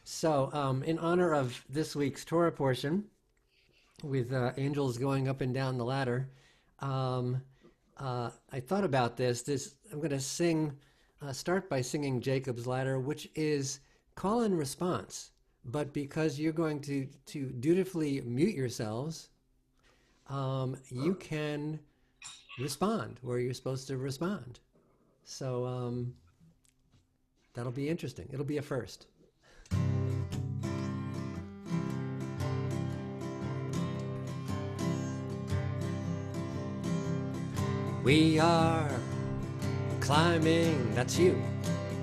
So, in honor of this week's Torah portion, with angels going up and down the ladder, um, I thought about this. I'm going to start by singing Jacob's Ladder, which is call and response. But because you're going to dutifully mute yourselves, you can respond where you're supposed to respond. So that'll be interesting. It'll be a first. We are climbing, that's you,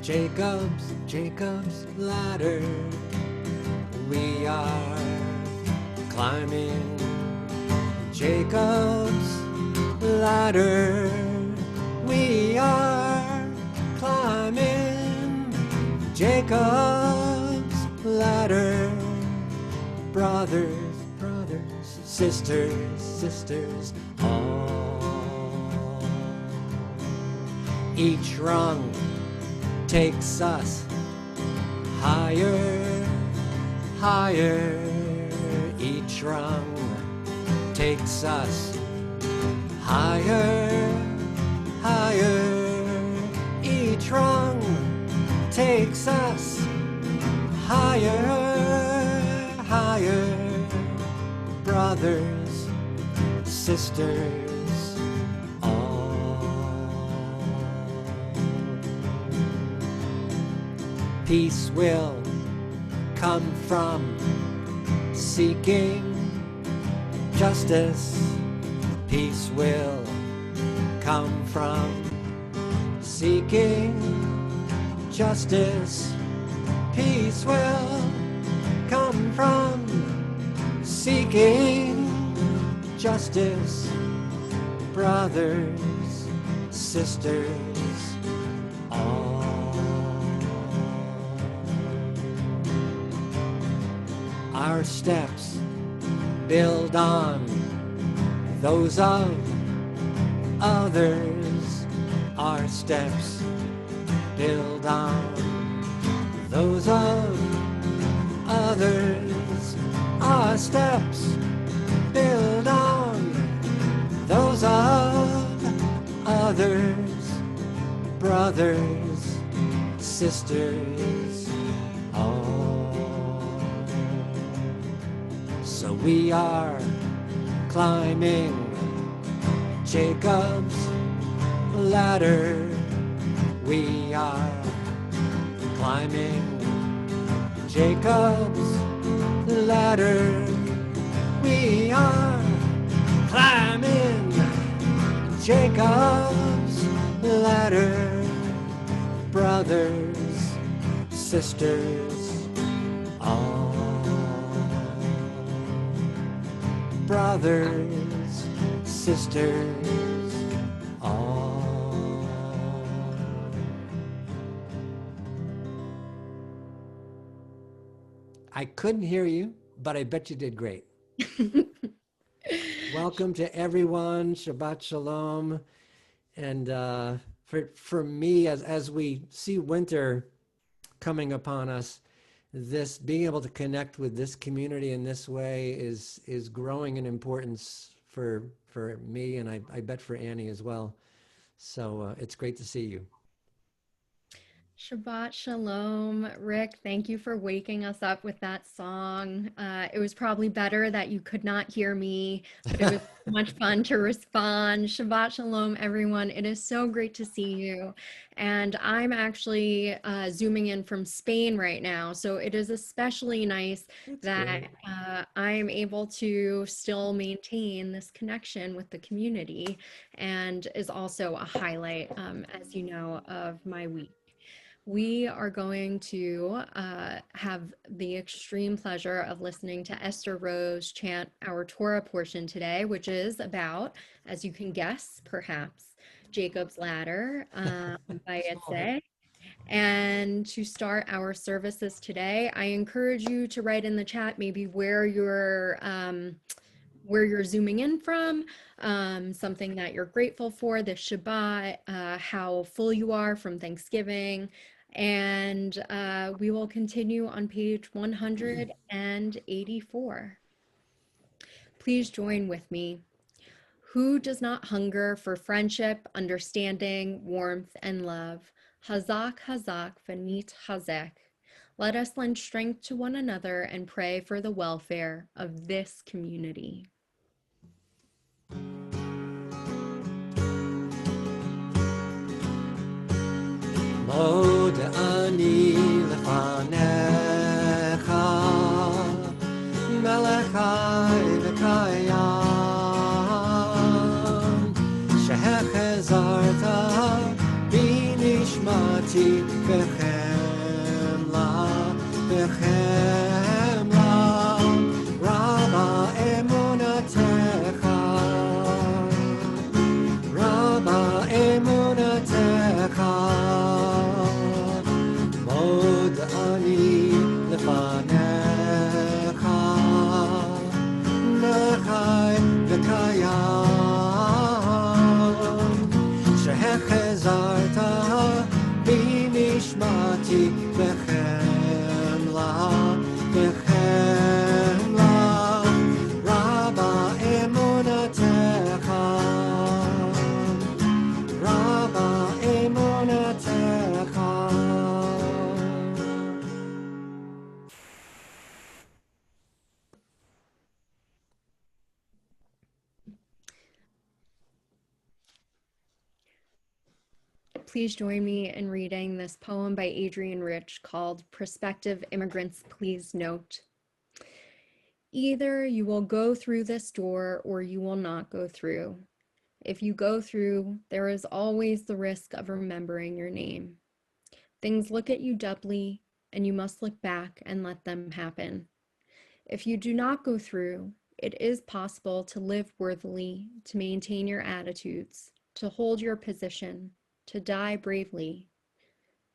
Jacob's ladder. We are climbing Jacob's ladder. We are climbing Jacob's ladder. Brothers, sisters, all. Each rung takes us higher. Each rung takes us higher. Each rung takes us higher. Brothers, sisters, all. Peace will come from seeking justice. Peace will come from seeking justice. Peace will come from seeking justice. Brothers, sisters, all. Our steps build on those of others. Our steps build on those of others. Our steps build on those of others. Brothers, sisters, all. So we are climbing Jacob's ladder. We are climbing Jacob's ladder. We are climbing Jacob's ladder. Brothers, sisters, all. Brothers, sisters, all. I couldn't hear you, but I bet you did great. Welcome to everyone. Shabbat Shalom. And for me, as we see winter coming upon us, this being able to connect with this community in this way is growing in importance for me, and I bet for Annie as well. So it's great to see you. Shabbat Shalom. Rick, thank you for waking us up with that song. It was probably better that you could not hear me, but it was so much fun to respond. Shabbat Shalom, everyone. It is so great to see you. And I'm actually zooming in from Spain right now. So it is especially nice That's that great. I'm able to still maintain this connection with the community and is also a highlight, as you know, of my week. We are going to have the extreme pleasure of listening to Esther Rose chant our Torah portion today, which is about, as you can guess, perhaps, Jacob's Ladder by Small hint. Etze. And to start our services today, I encourage you to write in the chat maybe where you're zooming in from, something that you're grateful for this Shabbat, how full you are from Thanksgiving, And we will continue on page 184. Please join with me. Who does not hunger for friendship, understanding, warmth, and love? Hazak, hazak, v'nit hazek. Let us lend strength to one another and pray for the welfare of this community. Mod ani lefanecha, melechai v'kayam, shehechezarta binishmati v'chemla, v'chemla, Rabba emunatecha, Rabba emunatecha. Mod ani lefanecha, melechai v'kayam, shehechezarta binishmati v'chemla, v'chemla, Rabba emunatecha, Rabba emunatecha. Please join me in reading this poem by Adrienne Rich called Prospective Immigrants, Please Note. Either you will go through this door or you will not go through. If you go through, there is always the risk of remembering your name. Things look at you doubly, and you must look back and let them happen. If you do not go through, it is possible to live worthily, to maintain your attitudes, to hold your position, to die bravely.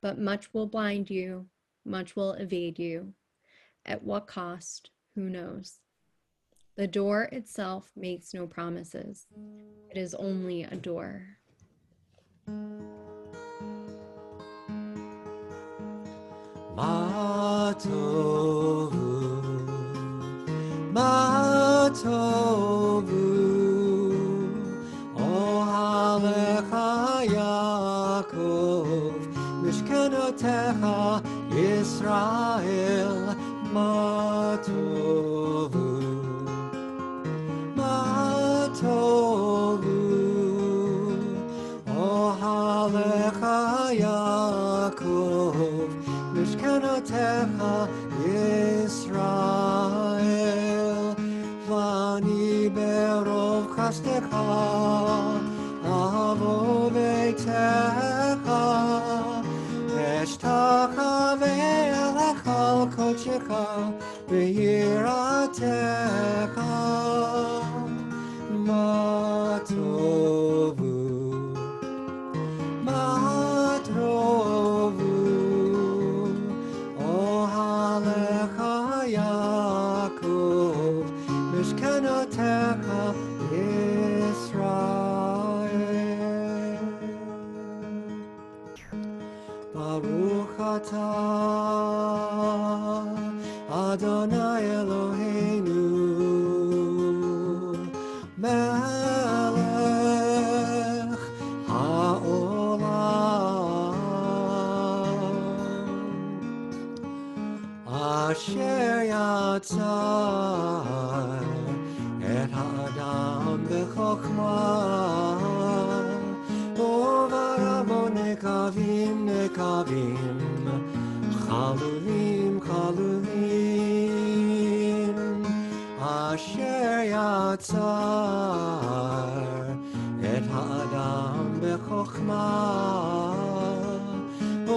But much will blind you, much will evade you. At what cost, who knows? The door itself makes no promises. It is only a door. Ma tovu, ma tovu, ohalecha Yaakov, mishkenotecha Yisrael, ma tovu, ma tovu, ohalecha Yaakov, mishkenotecha Yisrael, vani berov chastecha, avo beitecha, eshtacha ve'elecha al kochecha, ve'yiratecha, ma tovu, ma tovu, ohalecha Yaakov, mishkenotecha Yisrael. Baruch atah Adonai Eloheinu melech haolam asher yatzar et ha'adam b'chokhmah uvaramo nekavim nekavim chalulim chalulim asher yatzar et ha'adam b'chokhmah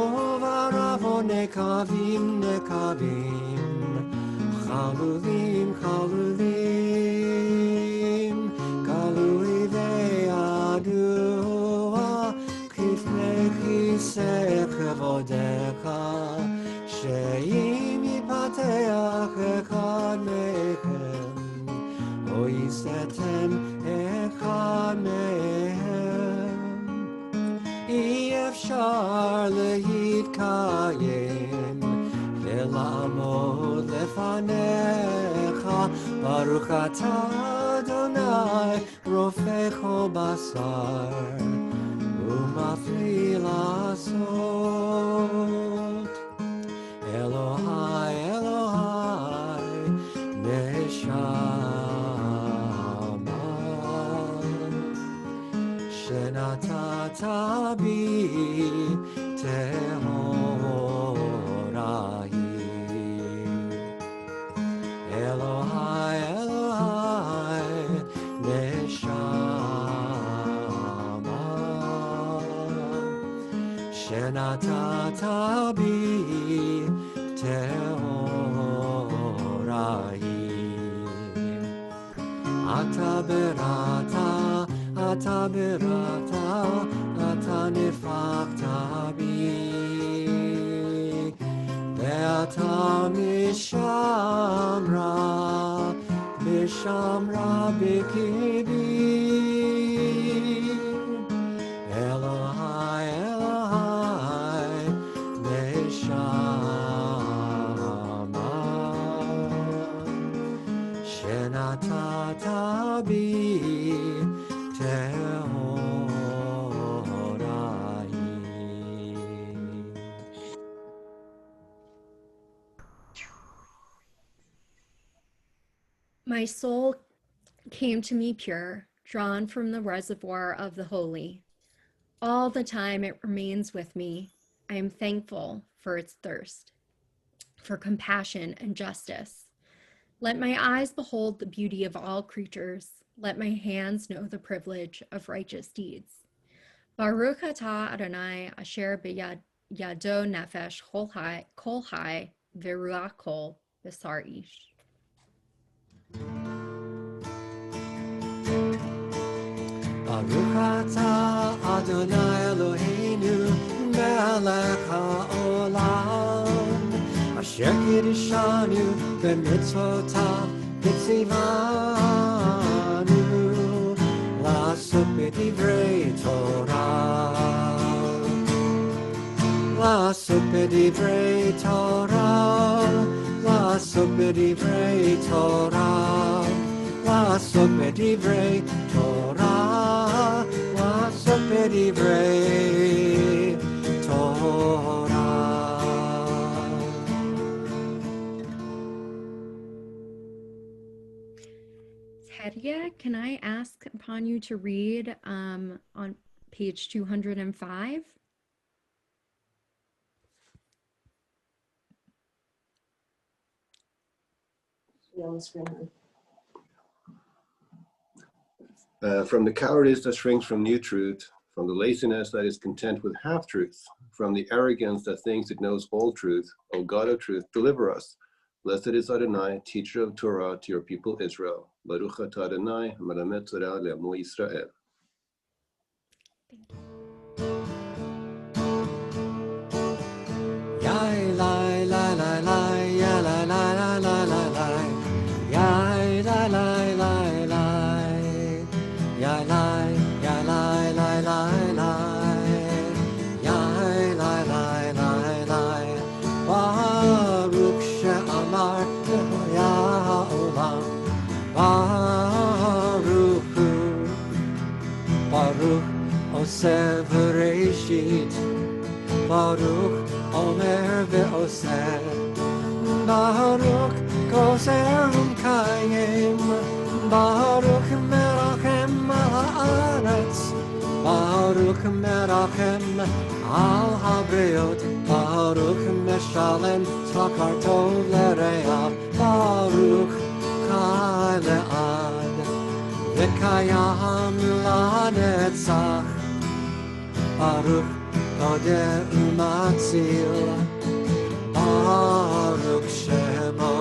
uvaramo nekavim nekavim chalulim chalulim galui ve'yadua kifnei chisech kvodecha she'im yipateach echad mechem o yisetem echad mehem אי אפשר אפשר להתקיים ולעמוד לפניך. ברוך אתה אדוני רופא כל בשר ומפליא לעשות. אלוהי אלוהי נשמה שנתת בי טהורה היא. אלוהי אלוהי נשמה שנתת בי טהורה היא. אתה בראת, אתה בראת, אתה נפחת בי, ואתה משמרה, משמרה בקרבי. אלוהי אלוהי נשמה שנתת בי טהורה היא. My soul came to me pure, drawn from the reservoir of the holy. All the time it remains with me. I am thankful for its thirst, for compassion and justice. Let my eyes behold the beauty of all creatures. Let my hands know the privilege of righteous deeds. Baruch atah Adonai asher b'yado nefesh kol hai v'ruach kol b'sar ish. Baruch atah Adonai Eloheinu melech haolam asher kiddushanu b'mitzvotav v'tzivanu לעשות בדברי תורה, לעשות בדברי תורה, לעשות בדברי תורה, לעשות בדברי תורה, לעשות בדברי תורה. Hedia, can I ask upon you to read on page 205? On the screen. From the cowardice that shrinks from new truth, from the laziness that is content with half-truth, from the arrogance that thinks it knows all truth, O God of truth, deliver us. Blessed is Adonai, teacher of Torah to your people Israel. Baruch atah Adonai, melamed Torah le'amo Yisrael. Yai lai lai lai lai, ya lai lai lai lai lai lai, yai lai lai lai lai, yai lai lai lai lai lai, yai lai lai lai lai. Baruch she'amar ya ha'olam, Baruch hu, Baruch oseh v'reishit, Baruch Omer ve'oseh, Baruch gozer umkayim, Baruch merachem al haaretz, Baruch merachem al habriot, Baruch meshalem tzakar tov l'reav, Baruch kai le'ad, v'kayam lanetzach, Baruch Odeh umatzil, Baruch Shemo,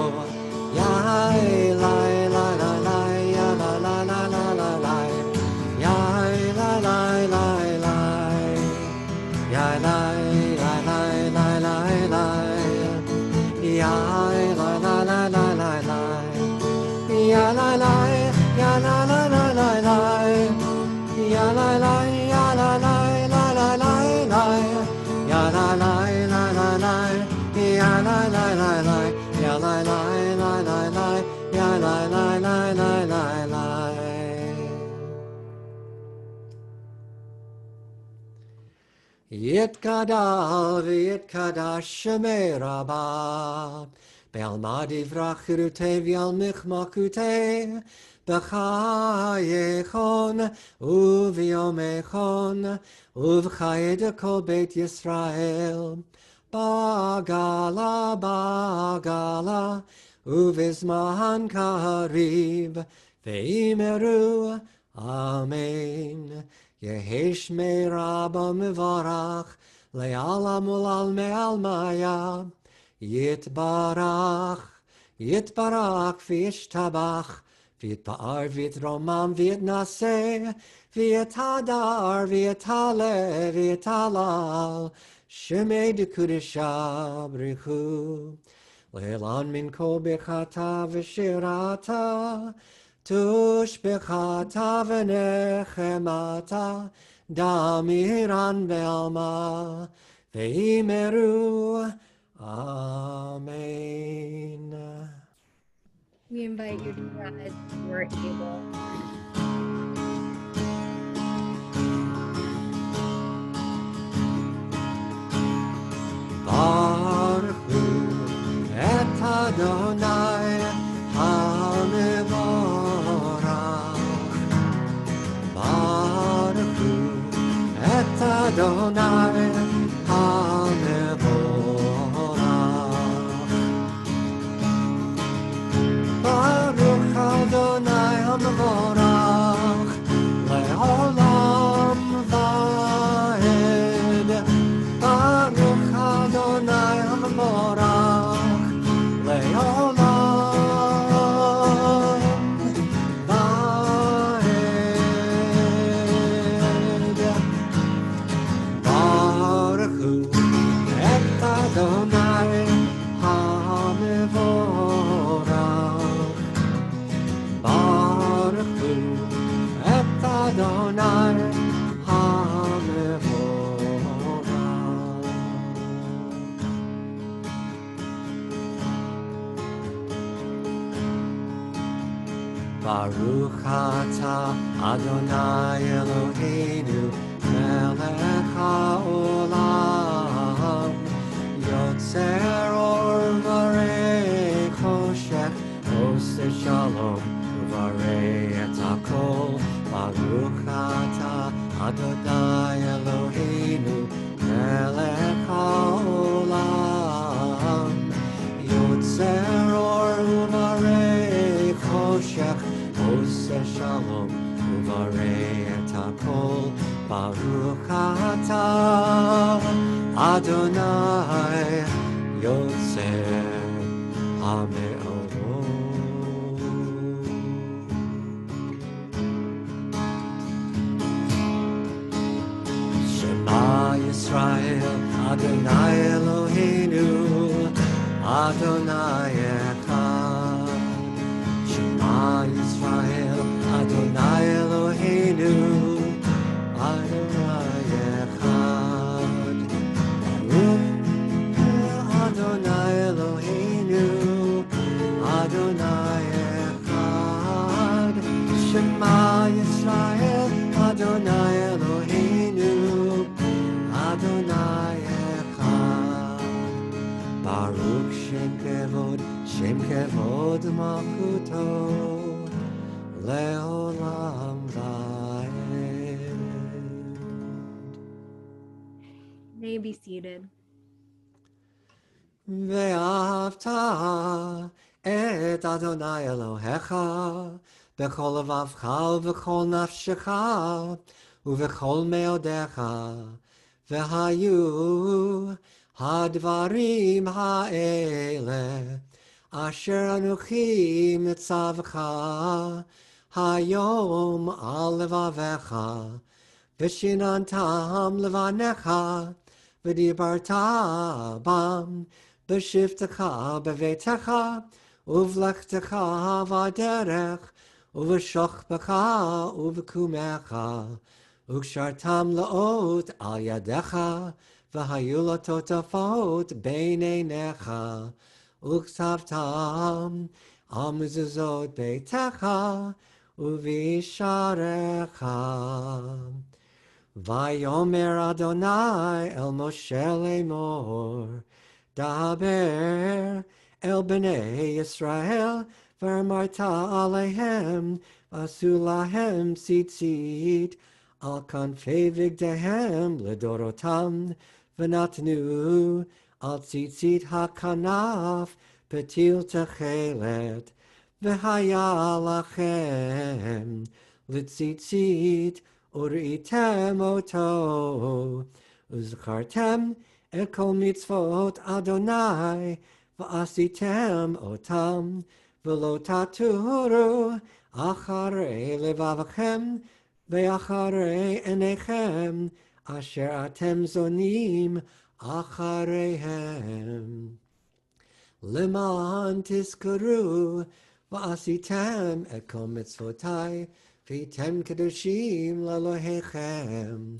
Yai lai lai lai lai, ya la la la la la la, Yai lai lai lai lai, Yai lai lai lai lai lai lai, Yai lai lai lai lai lai lai, Ya lai lai, ya la la la la la, Ya lai lai, ya la lai la la la la. la la la la la, ya la la la la la la. Yitkadal v'yitkadash shemei rabah, be'alma divrach chirutei v'al michmakutei, b'chayechon u'v'yomechon u'v'chayed kol beit Yisrael, ba'gala ba'gala u'v'zman karib ve'imeru amen. Yehi shmei Rabba mevarach le'alam ulal me'al maya yitbarach v'yishtabach v'yitpa'ar v'yitromam v'yitnaseh v'yitadar v'yitale v'yitalal shemei dekudesha brichu le'elan min kol bechata v'shirata Tushbechata v'nechemata damiran ve'alma ve'imeru amen. We invite you to rise if you are able. Baruch hu et Adonai HaMevorach. Baruch hu et Adonai HaMevorach. Baruch Adonai HaMevorach le'olam va'ed. Baruch Adonai HaMevorach le'olam va'ed. Baruch hu et Adonai HaMevorach. Baruch hu et Adonai Baruch atah Adonai Eloheinu melech haolam yotzer or v'arei choshech oseh shalom uvarei et hakol. Baruch atah Adonai Eloheinu melech haolam yotzer or uvarei choshech oseh shalom uvarei et hakol. Baruch atah Adonai yotzer hameorot. Shema Yisrael Adonai Eloheinu Adonai echad. Shema Yisrael Adonai Eloheinu Adonai echad. Baruch Adonai Eloheinu Adonai echad. Shema Yisrael Adonai Eloheinu Adonai echad. Baruch Shem kevod malchuto leolam va'ed. May be seated. Ve'ahavta et Adonai Elohecha b'chol levavcha u'v'chol nafshecha u'v'chol meodecha ve'hayu hadvarim ha'ele asher anuchi mitzavcha hayom al levavecha v'shinantam levanecha v'dibarta bam b'shivtecha b'veitecha uvlechtecha v'aderech uv'shochbecha uv'kumecha ukshartam laot al yadecha v'hayu latotafot b'neinecha וכתבתם על מזוזות ביתך ובשעריך. ויאמר אדוני אל משה לאמור, דבר אל בני ישראל, ואמרת עליהם, ועשו להם ציצית על כנפי בגדיהם לדורותם, ונתנו על ציצית הכנף פתיל תכלת, והיה לכם לציצית וראיתם אותו, וזכרתם את כל מצוות אדוני, ועשיתם אותם, ולא תטורו אחרי לבבכם, ואחרי עיניכם, אשר אתם זונים אחריהם. למען תזכרו, ועשיתם את כל מצוותי, והייתם קדושים לאלוהיכם.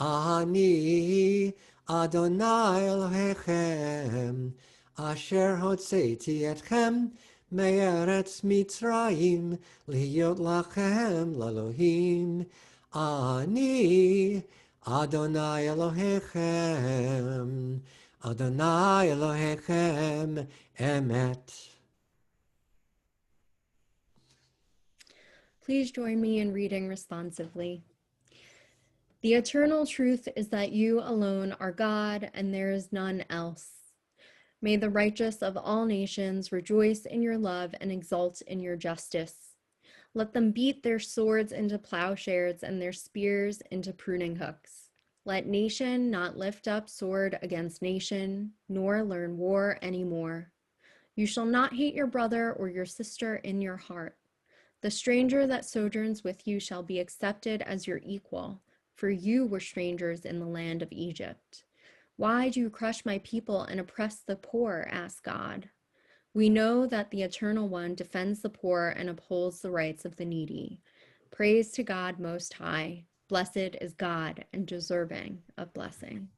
אני אדוני אלוהיכם, אשר הוצאתי אתכם מארץ מצרים, להיות לכם לאלוהים. אני אדוני אלוהיכם, אדוני אלוהיכם אמת. Please join me in reading responsively. The eternal truth is that you alone are God, and there is none else. May the righteous of all nations rejoice in your love and exult in your justice. Let them beat their swords into plowshares and their spears into pruning hooks. Let nation not lift up sword against nation, nor learn war anymore. You shall not hate your brother or your sister in your heart. The stranger that sojourns with you shall be accepted as your equal, for you were strangers in the land of Egypt. Why do you crush my people and oppress the poor? Asked God. We know that the Eternal One defends the poor and upholds the rights of the needy. Praise to God Most High. Blessed is God and deserving of blessing.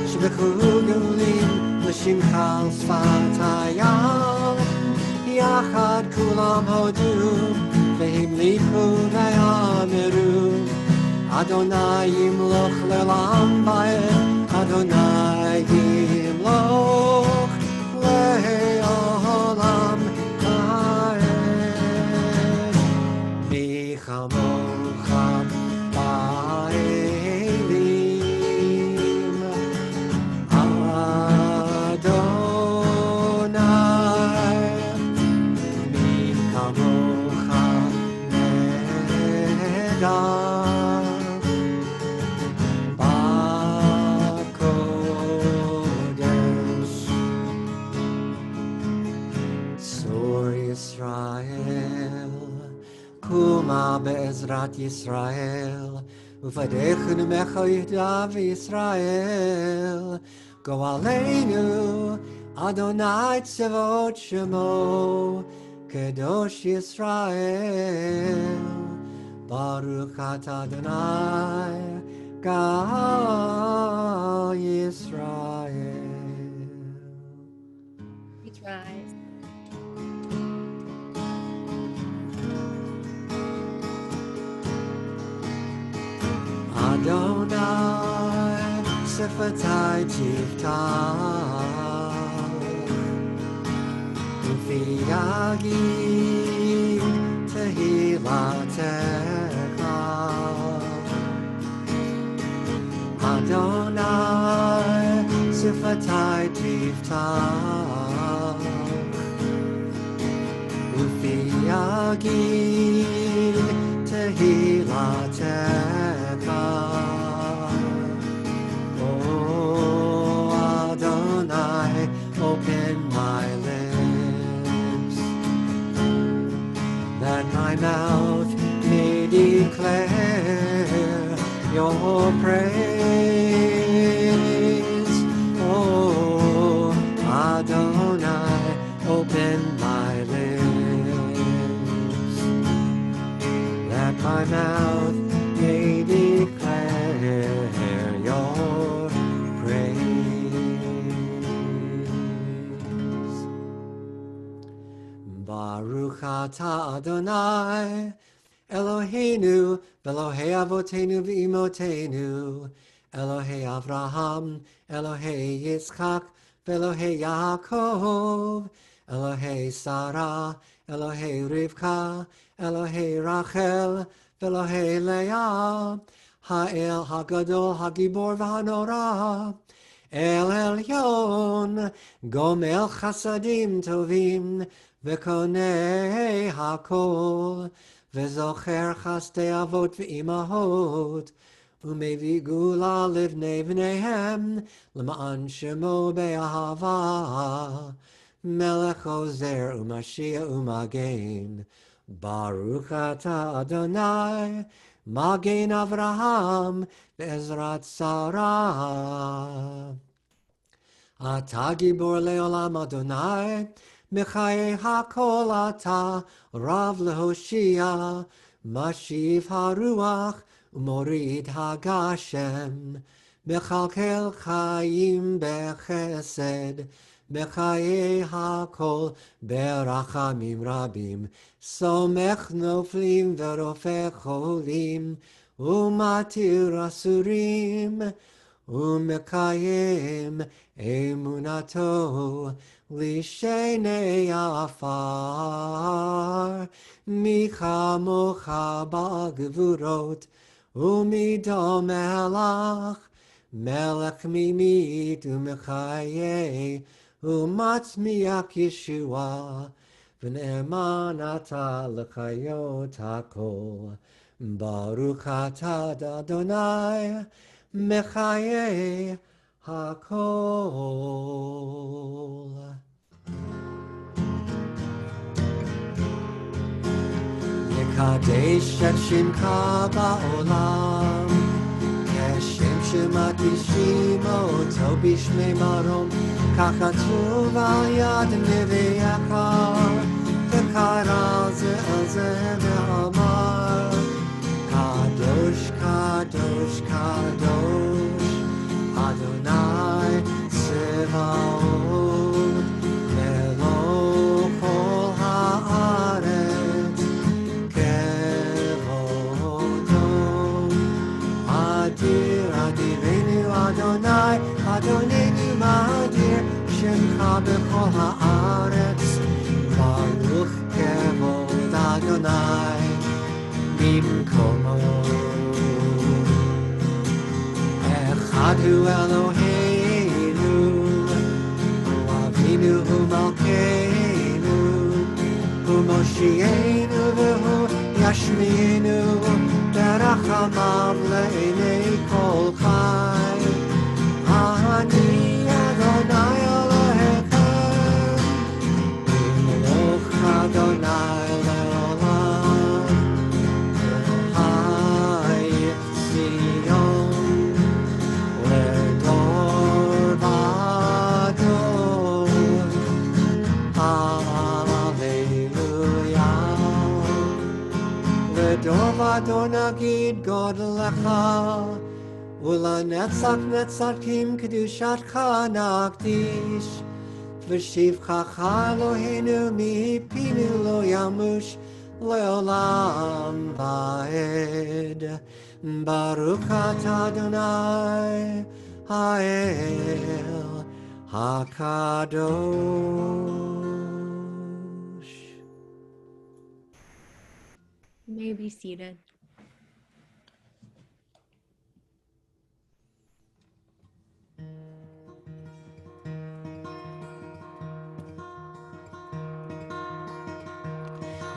שבחוגלים לשמחה על שפת הים, יחד כולם הודו והמליכו ואמרו, אדוני ימלוך לעולם ועד, אדוני ימלוך לעולם ועד. מי כמוך בעזרת ישראל, ופדחנו מחוידה וישראל, גואלנו, אדוני צבאות שמו, קדוש ישראל. ברוך אתה אדוני, Gal Yisrael. Please rise. Adonai Sifatai Tiftach Ufi Yagid Tehilatecha Adonai Sifatai Tiftach Ufi Yagid Tehilatecha Oh Adonai, open my lips, that my mouth may declare your praise. Oh Adonai, open my lips, that my mouth may declare your praise. Baruch atah Adonai, Eloheinu, Elohei Avotenu v'Imotenu, Elohei Avraham, Elohei Yitzchak, Elohei Yaakov, Elohei Sarah, Elohei Rivka, Elohei Rachel, Elohei Leah, Ha'el Hagadol Hagibor v'Hanora, El Elyon, Gomel Chasadim Tovim, V'konei Hakol, V'zocher Chasdei Avot v'Imahot, Umevi Gula Livnei V'neihem, L'ma'an Shemo Be'ahava, Melech Ozer U'Mashiach U'Magen, Baruch atah Adonai, Magen Avraham, Be'ezrat Sarah. Ata gibor leolam Adonai, Mechaye hakol ata, Rav lehoshia, Mashiv haruach, Umorid hagashem, Mechalkel chayim bechesed, Mechaye hakol berachamim rabim, Somech noflim verofech cholim, Umatir asurim, Umekayim emunato lishenei afar micha mocha ba'gevurot umidom melach melech mimit umechaye umatzmiach Yeshua v'ne'eman ata l'chayot hakol Baruch atah Adonai Mechaye hakol. Yekadesh et shimcha ba'olam, Keshem shemati shimoto bishmei marom, Kach katuv al yad nevi'echa, V'kara ze el ze ve'amar, Kadosh, Kadosh, Kadosh, Adonai Tzevaot, Melo kol haaretz, Kevodo. Adir, Adirenu Adonai, Adonenu Ma'adir, Shemcha b'chol haaretz, Baruch Kevod Adonai, Mimkomo. Echad hu Eloheinu, Hu Avinu, Hu Malkeinu, Hu Moshienu, V'hu Yashmienu, Berachamav le'enei kol chai. Ani Adonai Elohechem, Imloch Adonai le'olam. Dov Adonagid God lecha, ולנצח נצחים קדושתך נקדיש, ושבחך אלוהינו מפינו לא ימוש לעולם ועד. ברוך אתה אדוני האל הקדוש. You may be seated.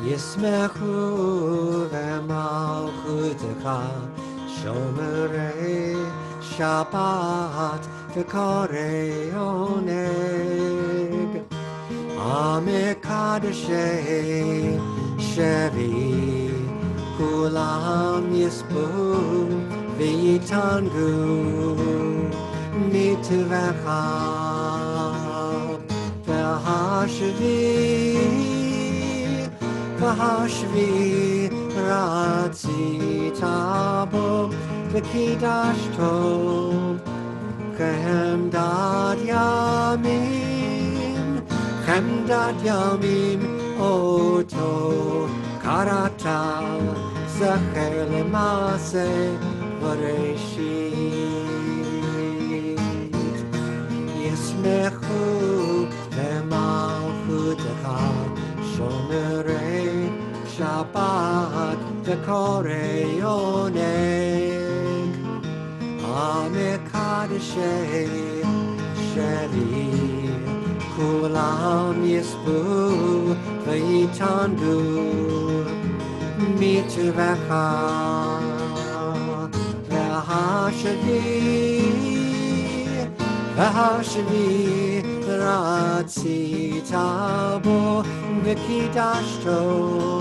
ישמחו במלכותך שומרי שבת וקוראי עונג, המקדשי שבי כולם יספו ויתענגו מטובך והשבי רצית בו וקידשתו חמדת ימים אותו קראת זכר למעשה בראשית. ישמחו במלכותך שומרי שבת וקוראי עונג, המקדשי שבי כולם יספו ויתענגו מטובך והשבי רצית בו וקידשתו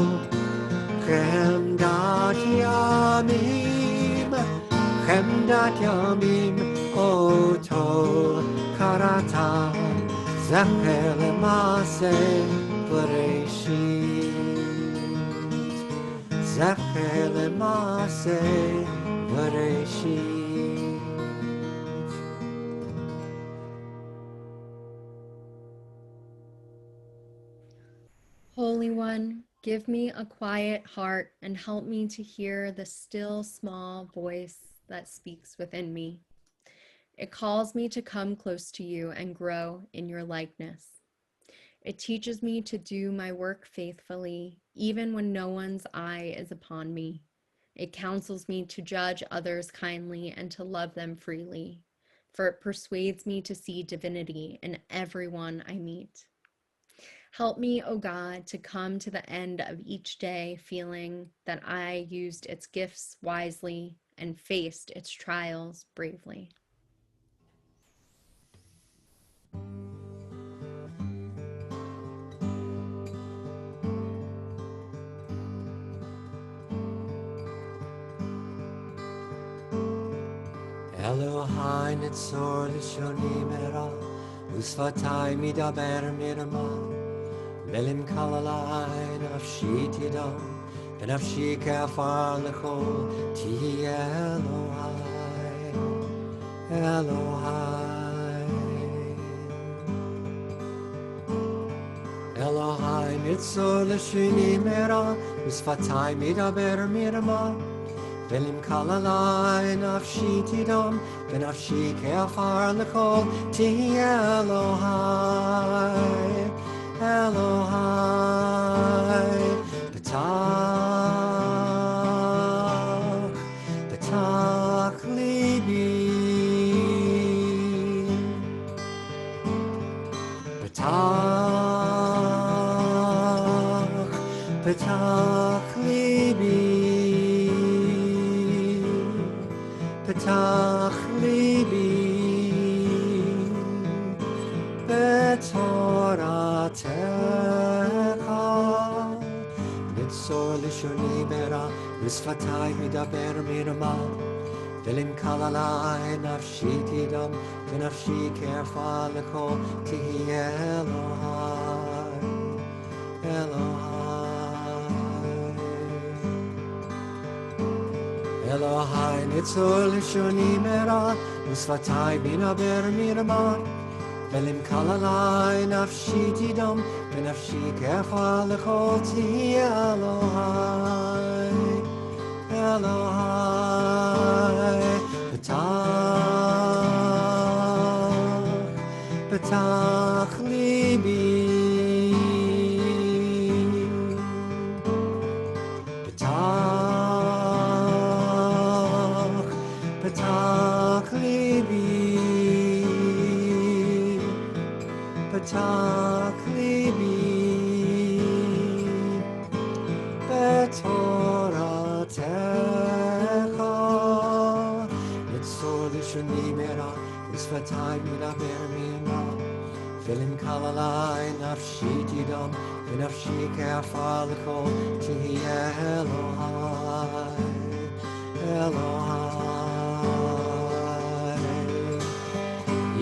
חמדת ימים אותו קראת זכר למעשה בראשית, זכר למעשה בראשית. Holy One, give me a quiet heart and help me to hear the still small voice that speaks within me. It calls me to come close to you and grow in your likeness. It teaches me to do my work faithfully, even when no one's eye is upon me. It counsels me to judge others kindly and to love them freely, for it persuades me to see divinity in everyone I meet. Help me, O God, to come to the end of each day feeling that I used its gifts wisely and faced its trials bravely. אלוהי נצור לשוני מרע ושפתי מדבר מרמה, ולמקל עלי נפשי תדום ונפשי כעפר לכל תהיה אלוהי, אלוהי נצור לשוני מרע ושפתי מדבר מרמה, ולמקל עלי נפשי תדום ונפשי כעפר לכל תהיה אלוהי, פתח ליבי, פתח ליבי, פתח ליבי בתורתך, נצור לשוני מרע ושפתי מדבר מרמה, ולמקל עלי נפשי תדום ונפשי כעפר לכל תהיה אלוהי, Elohai nitzor lishoni mera usvatai bina ber mirman velim kalalai nafshi tidam benafshi kefa lechoti Elohai Elohai Petach libi Petach libi Petach libi Betoratecha Yitzor lishoni mera Usvatai midaber mina Filim kalalai nafshi tidam Benafshi ke'afar l'kol Tihi Elohai Elohai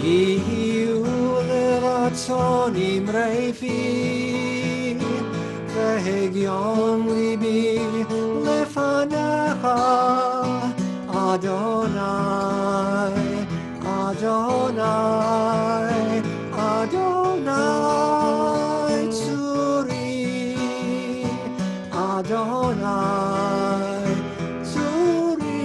Yihiu l'ratzonim reifi Vehegyon libi lefanecha Adonai Adonai Adonai Tzuri Adonai Tzuri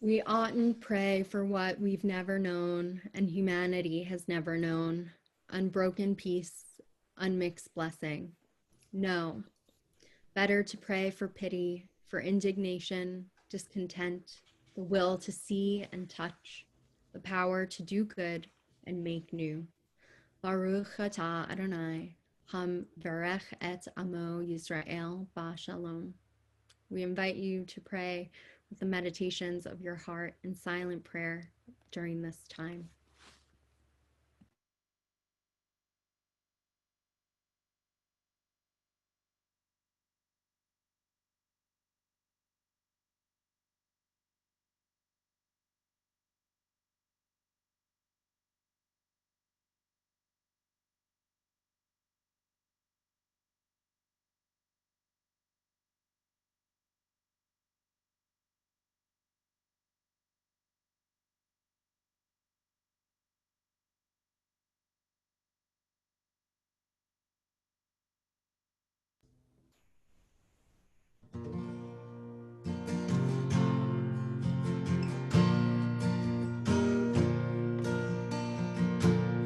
We oughtn't pray for what we've never known and humanity has never known. Unbroken peace, unmixed blessing. No. Better to pray for pity, for indignation, discontent, the will to see and touch, the power to do good and make new. Baruch atah Adonai, ham verech et amo Yisrael ba shalom. We invite you to pray with the meditations of your heart in silent prayer during this time.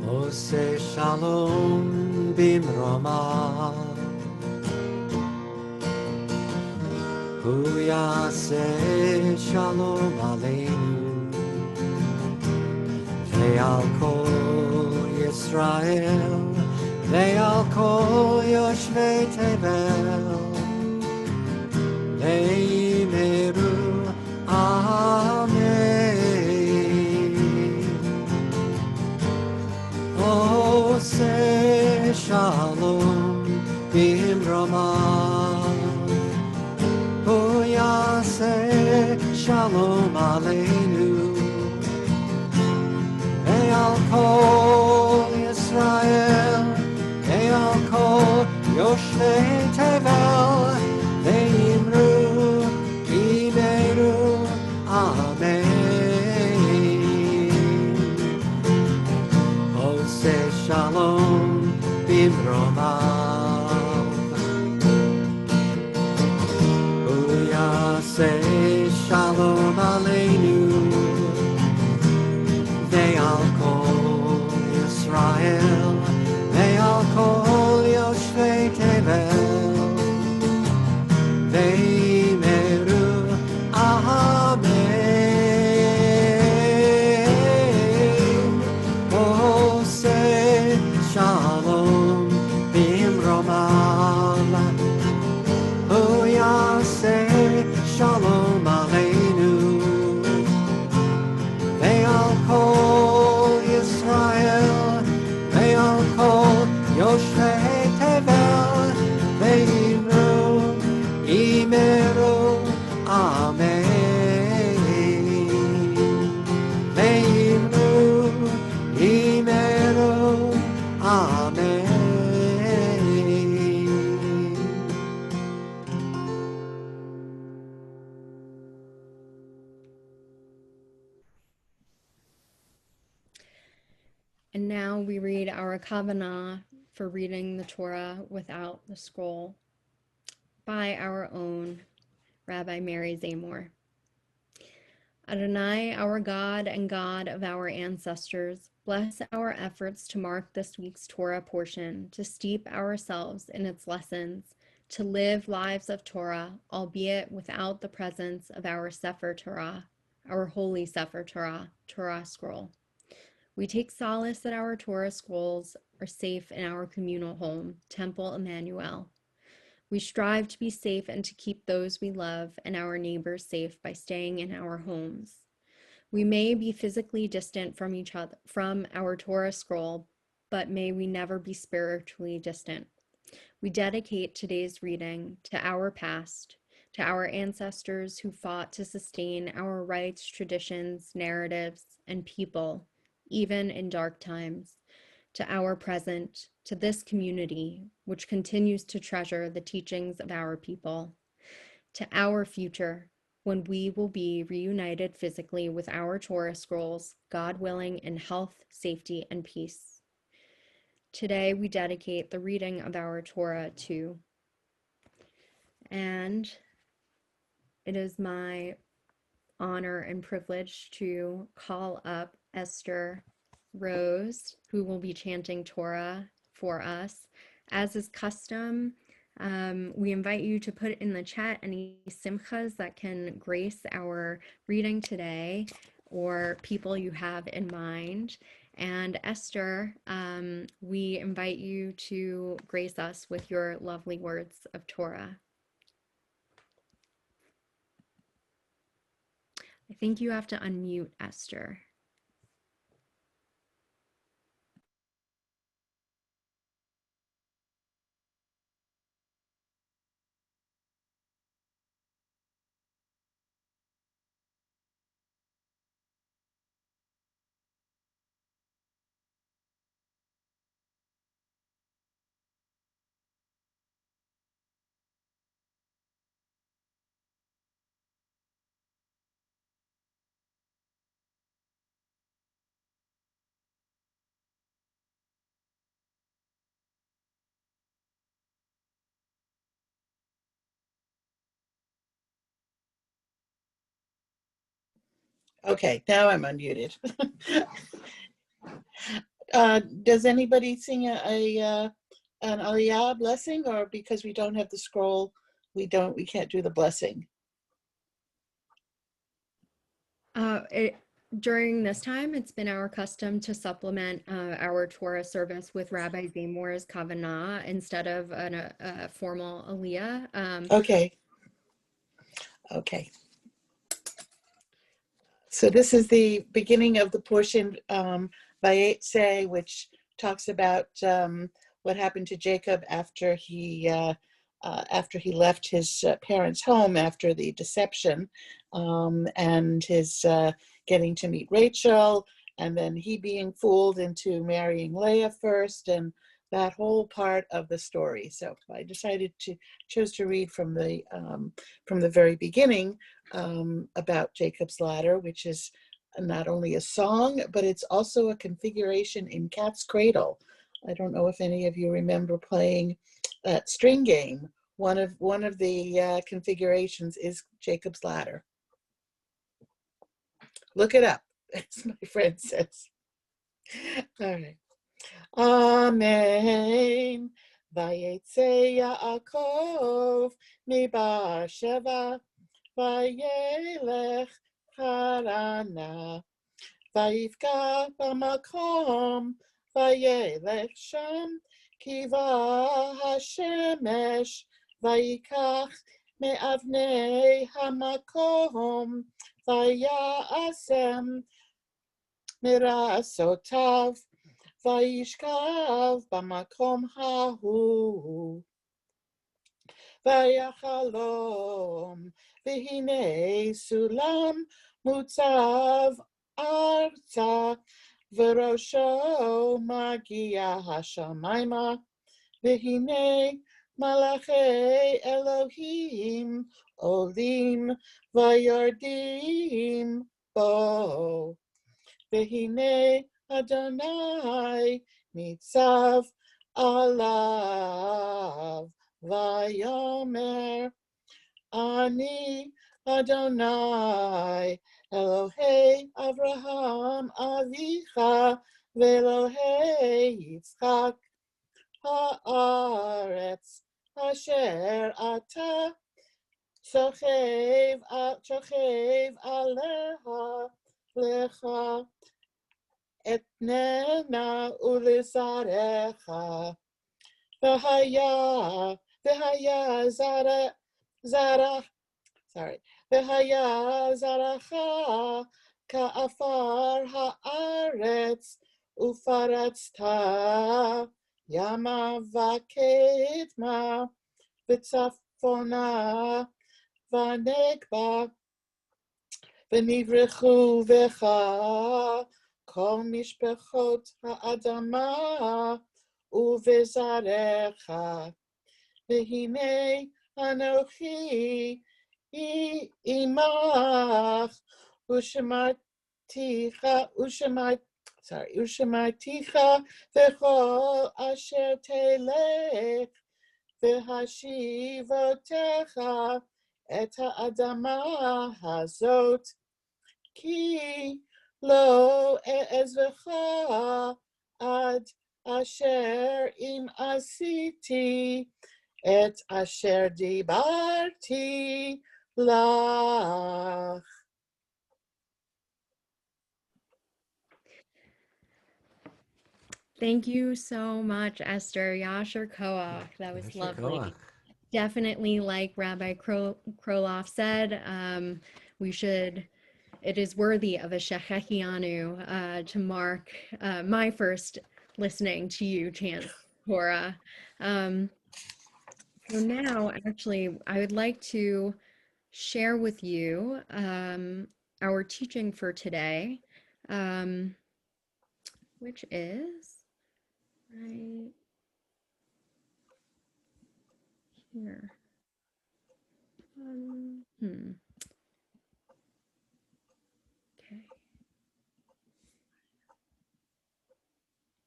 Ose shalom bimrama Hu yaseh shalom aleinu Ve'al kol Yisrael Ve'al kol yoshvei tevel Ve'imeru amen Ose shalom bimrama Hu yaseh shalom aleinu Ve'al kol Yisrael Ve'al kol yoshvei tevel Ve'imru And now we read our Kavanah for reading the Torah without the scroll by our own Rabbi Mary Zamor. Adonai, our God and God of our ancestors, bless our efforts to mark this week's Torah portion, to steep ourselves in its lessons, to live lives of Torah, albeit without the presence of our Sefer Torah, our holy Sefer Torah, Torah scroll. We take solace that our Torah scrolls are safe in our communal home, Temple Emanu-El. We strive to be safe and to keep those we love and our neighbors safe by staying in our homes. We may be physically distant from each other, from our Torah scroll, but may we never be spiritually distant. We dedicate today's reading to our past, to our ancestors who fought to sustain our rights, traditions, narratives, and people, even in dark times, to our present, to this community, which continues to treasure the teachings of our people, to our future, when we will be reunited physically with our Torah scrolls, God willing, in health, safety, and peace. Today, we dedicate the reading of our Torah to, and it is my honor and privilege to call up Esther Rose, who will be chanting Torah for us. As is custom, we invite you to put in the chat any simchas that can grace our reading today or people you have in mind. And Esther, we invite you to grace us with your lovely words of Torah. I think you have to unmute Esther. Okay, now I'm unmuted. Does anybody sing an Aliyah blessing, or because we don't have the scroll, we can't do the blessing? During this time, it's been our custom to supplement our Torah service with Rabbi Zamor's Kavanah instead of a formal Aliyah. Okay. So this is the beginning of the portion, Vayetze, which talks about what happened to Jacob after he left his parents' home after the deception, and his getting to meet Rachel, and then he being fooled into marrying Leah first, and that whole part of the story. So I chose to read from the very beginning about Jacob's Ladder, which is not only a song, but it's also a configuration in Cat's Cradle. I don't know if any of you remember playing that string game. One of the configurations is Jacob's Ladder. Look it up, as my friend says. All right. Amen. Vayetze Yaakov mibar Sheva, vayelech harana, vayivka b'makom, vayelech sham, kiva hashemesh, vayikach me'avnei hamakom, vayasem mirasotav, vayishkav b'makom hahu, vayachalom, v'hinei sulam mutzav arza, v'rosho magia hashamayma, v'hinei malachei Elohim olim v'yordim bo. V'hinei Adonai nitzav alav vayomer Ani Adonai Elohei Avraham Avicha Velohei Yitzchak Haaretz Asher Ata Shochev Aleha Lecha Etnena Ulisarecha V'haya Zara V'haya Zaracha Ka'afar Haaretz Ufaratzta Yama V'kedma V'tzafona V'negba V'nivrechu V'cha Kol Mishpechot Ha'adama Uvezarecha V'hinei Anochi Imach Ushamarticha V'chol Asher Telech V'hashivotecha Et ha'adama hazot Ki lo e'ezvecha ad asher im asiti et asher dibarti lach. Thank you so much, Esther. Yasher Koach. That was Yasher lovely. Koach. Definitely, like Rabbi Kroloff said, we should, it is worthy of a Shechechianu to mark my first listening to you chant Torah. So now, actually, I would like to share with you our teaching for today, which is right here. Okay,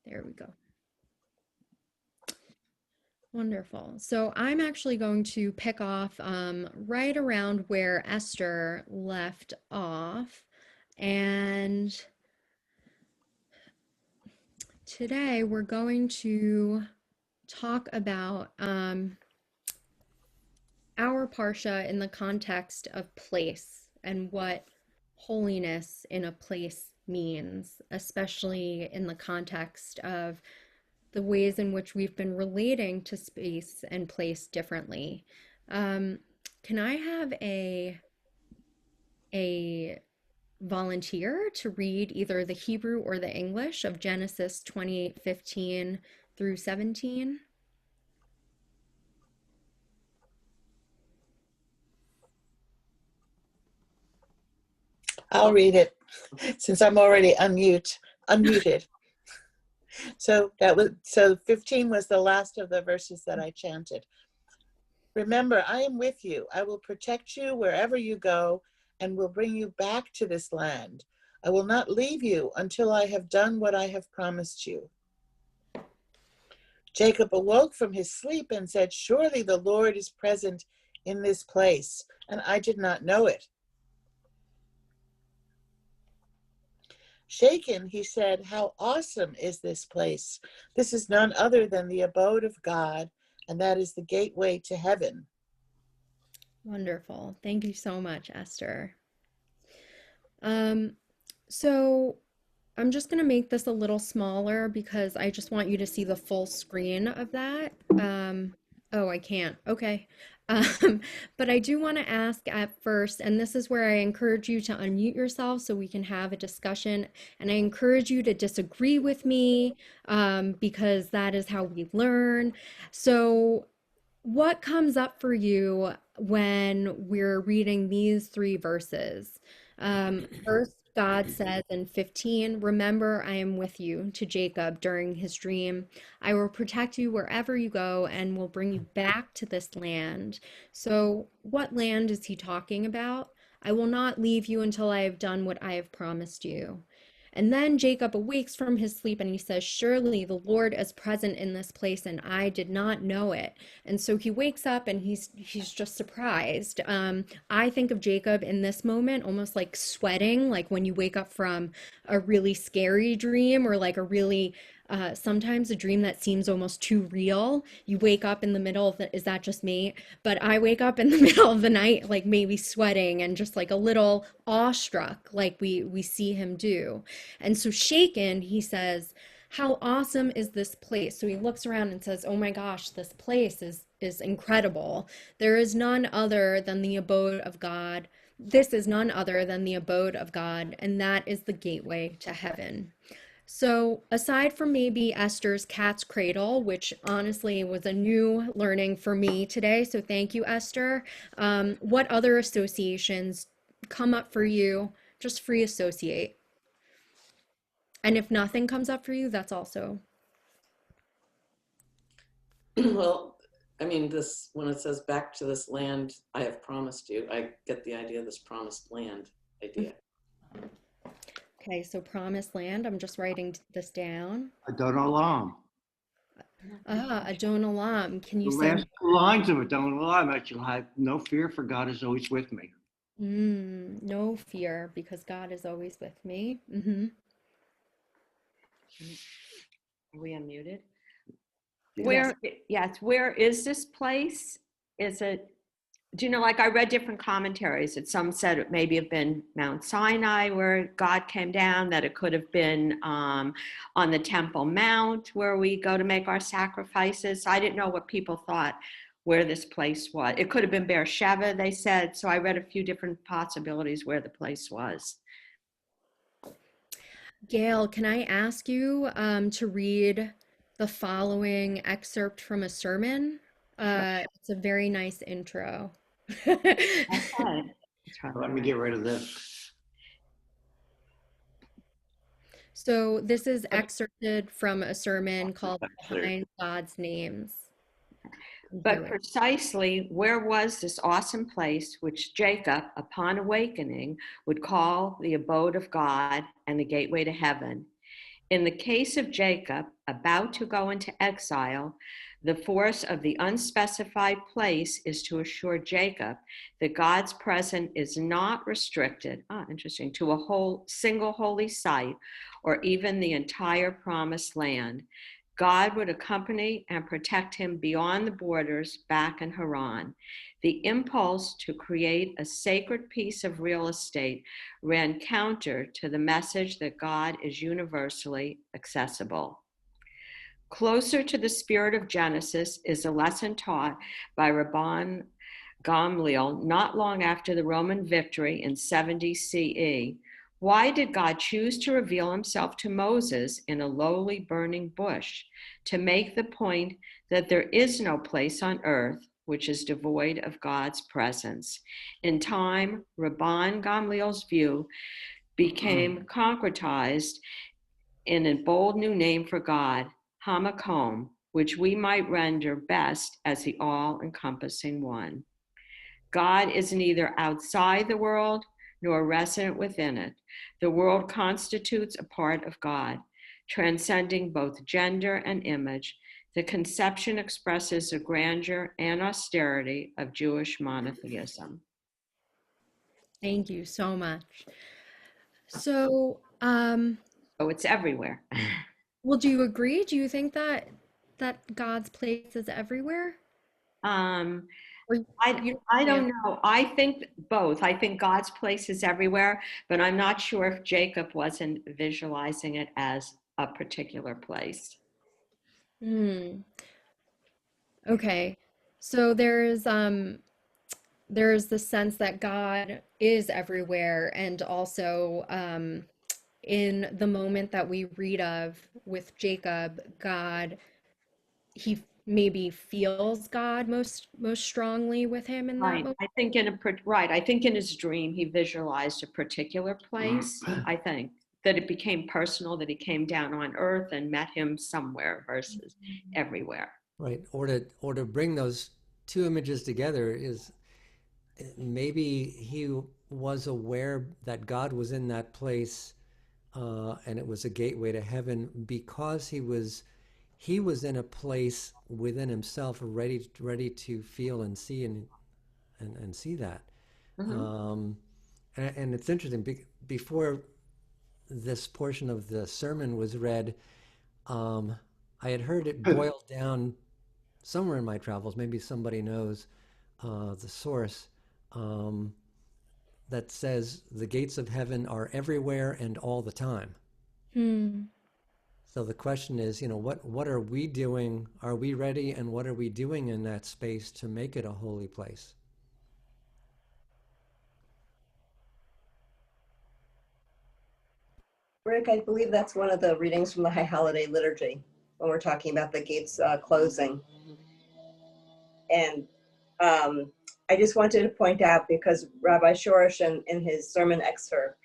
there we go. Wonderful. So I'm actually going to pick off right around where Esther left off. And today we're going to talk about our Parsha in the context of place and what holiness in a place means, especially in the context of the ways in which we've been relating to space and place differently. Can I have a volunteer to read either the Hebrew or the English of Genesis 28:15 through 17? I'll read it since I'm already unmuted. So 15 was the last of the verses that I chanted. Remember, I am with you. I will protect you wherever you go and will bring you back to this land. I will not leave you until I have done what I have promised you. Jacob awoke from his sleep and said, surely the Lord is present in this place, and I did not know it. Shaken, he said, how awesome is this place? This is none other than the abode of God, and that is the gateway to heaven. Wonderful. Thank you so much, Esther. So I'm just going to make this a little smaller because I just want you to see the full screen of that. Oh, I can't. Okay. But I do want to ask at first, and this is where I encourage you to unmute yourself so we can have a discussion. And I encourage you to disagree with me because that is how we learn. So, what comes up for you when we're reading these three verses? First, God says in 15, remember, I am with you to Jacob during his dream. I will protect you wherever you go and will bring you back to this land. So, what land is he talking about? I will not leave you until I have done what I have promised you. And then Jacob awakes from his sleep and he says, "Surely the Lord is present in this place, and I did not know it." And so he wakes up and he's just surprised. I think of Jacob in this moment almost like sweating, like when you wake up from a really scary dream, or like a really sometimes a dream that seems almost too real. You wake up in the middle of the, is that just me? But I wake up in the middle of the night, like maybe sweating and just like a little awestruck, like we see him do. And so shaken, he says, "How awesome is this place?" So he looks around and says, "Oh my gosh, this place is incredible. There is none other than the abode of God. This is none other than the abode of God, and that is the gateway to heaven." So, aside from maybe Esther's cat's cradle, which honestly was a new learning for me today, so thank you, Esther. What other associations come up for you? Just free associate. And if nothing comes up for you, that's also. Well, I mean, this, when it says back to this land I have promised you, I get the idea of this promised land idea. Okay, so promised land. I'm just writing this down. Adon-Olam. Adon Olam. Can you The say? last two lines of Adon-Olam, that you'll have no fear, for God is always with me. No fear, because God is always with me. Are we unmuted? Yes. Where, yes, where is this place? Is it, do you know, like I read different commentaries that some said it maybe have been Mount Sinai where God came down, that it could have been on the Temple Mount where we go to make our sacrifices. I didn't know what people thought where this place was. It could have been Beersheba, they said. So I read a few different possibilities where the place was. Gail, can I ask you to read the following excerpt from a sermon? It's a very nice intro. Okay. Let me get rid of this. So this is excerpted from a sermon called There. Behind God's Names. But precisely where was this awesome place which Jacob, upon awakening, would call the abode of God and the gateway to heaven? In the case of Jacob, about to go into exile, the force of the unspecified place is to assure Jacob that God's presence is not restricted, interesting, to a whole single holy site or even the entire promised land. God would accompany and protect him beyond the borders back in Haran. The impulse to create a sacred piece of real estate ran counter to the message that God is universally accessible. Closer to the spirit of Genesis is a lesson taught by Rabban Gamliel not long after the Roman victory in 70 CE. Why did God choose to reveal himself to Moses in a lowly burning bush? To make the point that there is no place on earth which is devoid of God's presence. In time, Rabban Gamliel's view became concretized in a bold new name for God, Hamakom, which we might render best as the all-encompassing one. God is neither outside the world nor resident within it. The world constitutes a part of God, transcending both gender and image. The conception expresses the grandeur and austerity of Jewish monotheism. Thank you so much. So, So it's everywhere. well, do you agree? Do you think that God's place is everywhere? Or I don't know. I think both. I think God's place is everywhere, but I'm not sure if Jacob wasn't visualizing it as a particular place. Okay. So there's the sense that God is everywhere, and also in the moment that we read of with Jacob, God, he maybe feels God most strongly with him in that Right. moment. I think I think in his dream he visualized a particular place. I think that it became personal, that he came down on earth and met him somewhere versus everywhere. Right. Or to bring those two images together is maybe he was aware that God was in that place and it was a gateway to heaven because he was in a place within himself ready to feel and see and see that. Mhm. And it's interesting, before this portion of the sermon was read, I had heard it boiled down somewhere in my travels. Maybe somebody knows the source, that says the gates of heaven are everywhere and all the time. Hmm. So the question is, what are we doing? Are we ready? And what are we doing in that space to make it a holy place? Rick, I believe that's one of the readings from the High Holiday Liturgy when we're talking about the gates closing. And I just wanted to point out, because Rabbi Shorish in his sermon excerpt,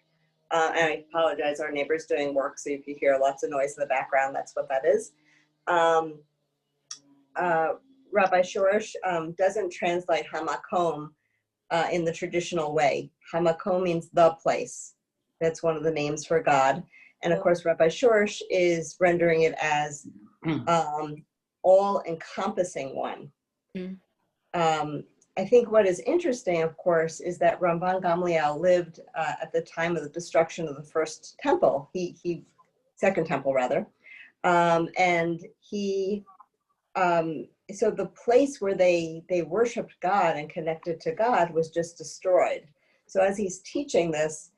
and I apologize, our neighbor's doing work, so if you hear lots of noise in the background, that's what that is. Rabbi Shorish doesn't translate hamakom in the traditional way. Hamakom means the place. That's one of the names for God. And of course, Rabbi Shorish is rendering it as all-encompassing one. I think what is interesting, of course, is that Ramban Gamliel lived at the time of the destruction of the first temple, second temple rather, and he, so the place where they worshipped God and connected to God was just destroyed. So as he's teaching this,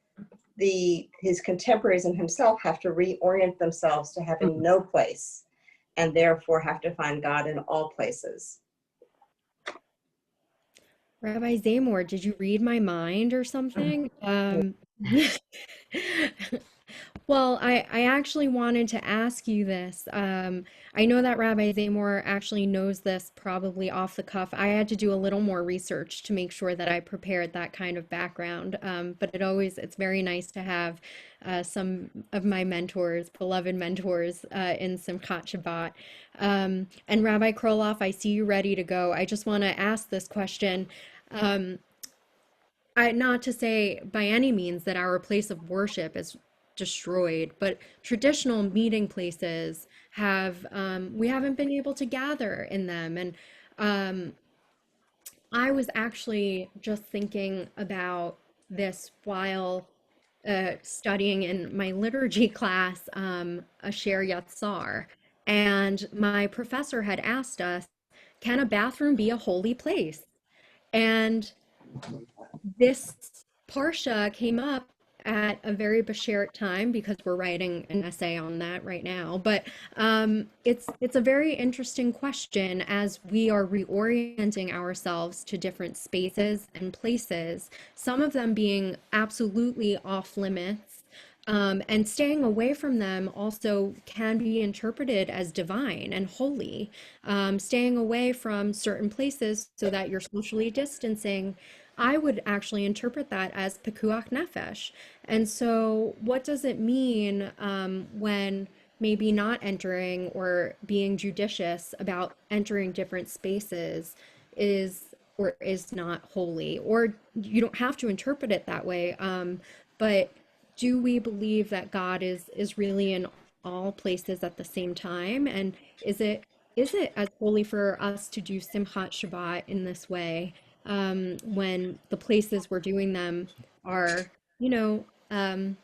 his contemporaries and himself have to reorient themselves to having no place, and therefore have to find God in all places. Rabbi Zamor, did you read my mind or something? Well, I actually wanted to ask you this. I know that Rabbi Zamor actually knows this probably off the cuff. I had to do a little more research to make sure that I prepared that kind of background. But it's very nice to have some of my mentors, beloved mentors, in Simchat Shabbat. And Rabbi Kroloff, I see you ready to go. I just want to ask this question. Not to say by any means that our place of worship is destroyed, but traditional meeting places we haven't been able to gather in them. And I was actually just thinking about this while studying in my liturgy class, Asher Yatzar. And my professor had asked us, can a bathroom be a holy place? And this Parsha came up at a very Bashert time because we're writing an essay on that right now. But it's a very interesting question as we are reorienting ourselves to different spaces and places, some of them being absolutely off limits. And staying away from them also can be interpreted as divine and holy. Staying away from certain places so that you're socially distancing, I would actually interpret that as pikuach nefesh. And so, what does it mean when maybe not entering or being judicious about entering different spaces is or is not holy? Or you don't have to interpret it that way, but do we believe that God is really in all places at the same time? And is it as holy for us to do Simchat Shabbat in this way, when the places we're doing them are, in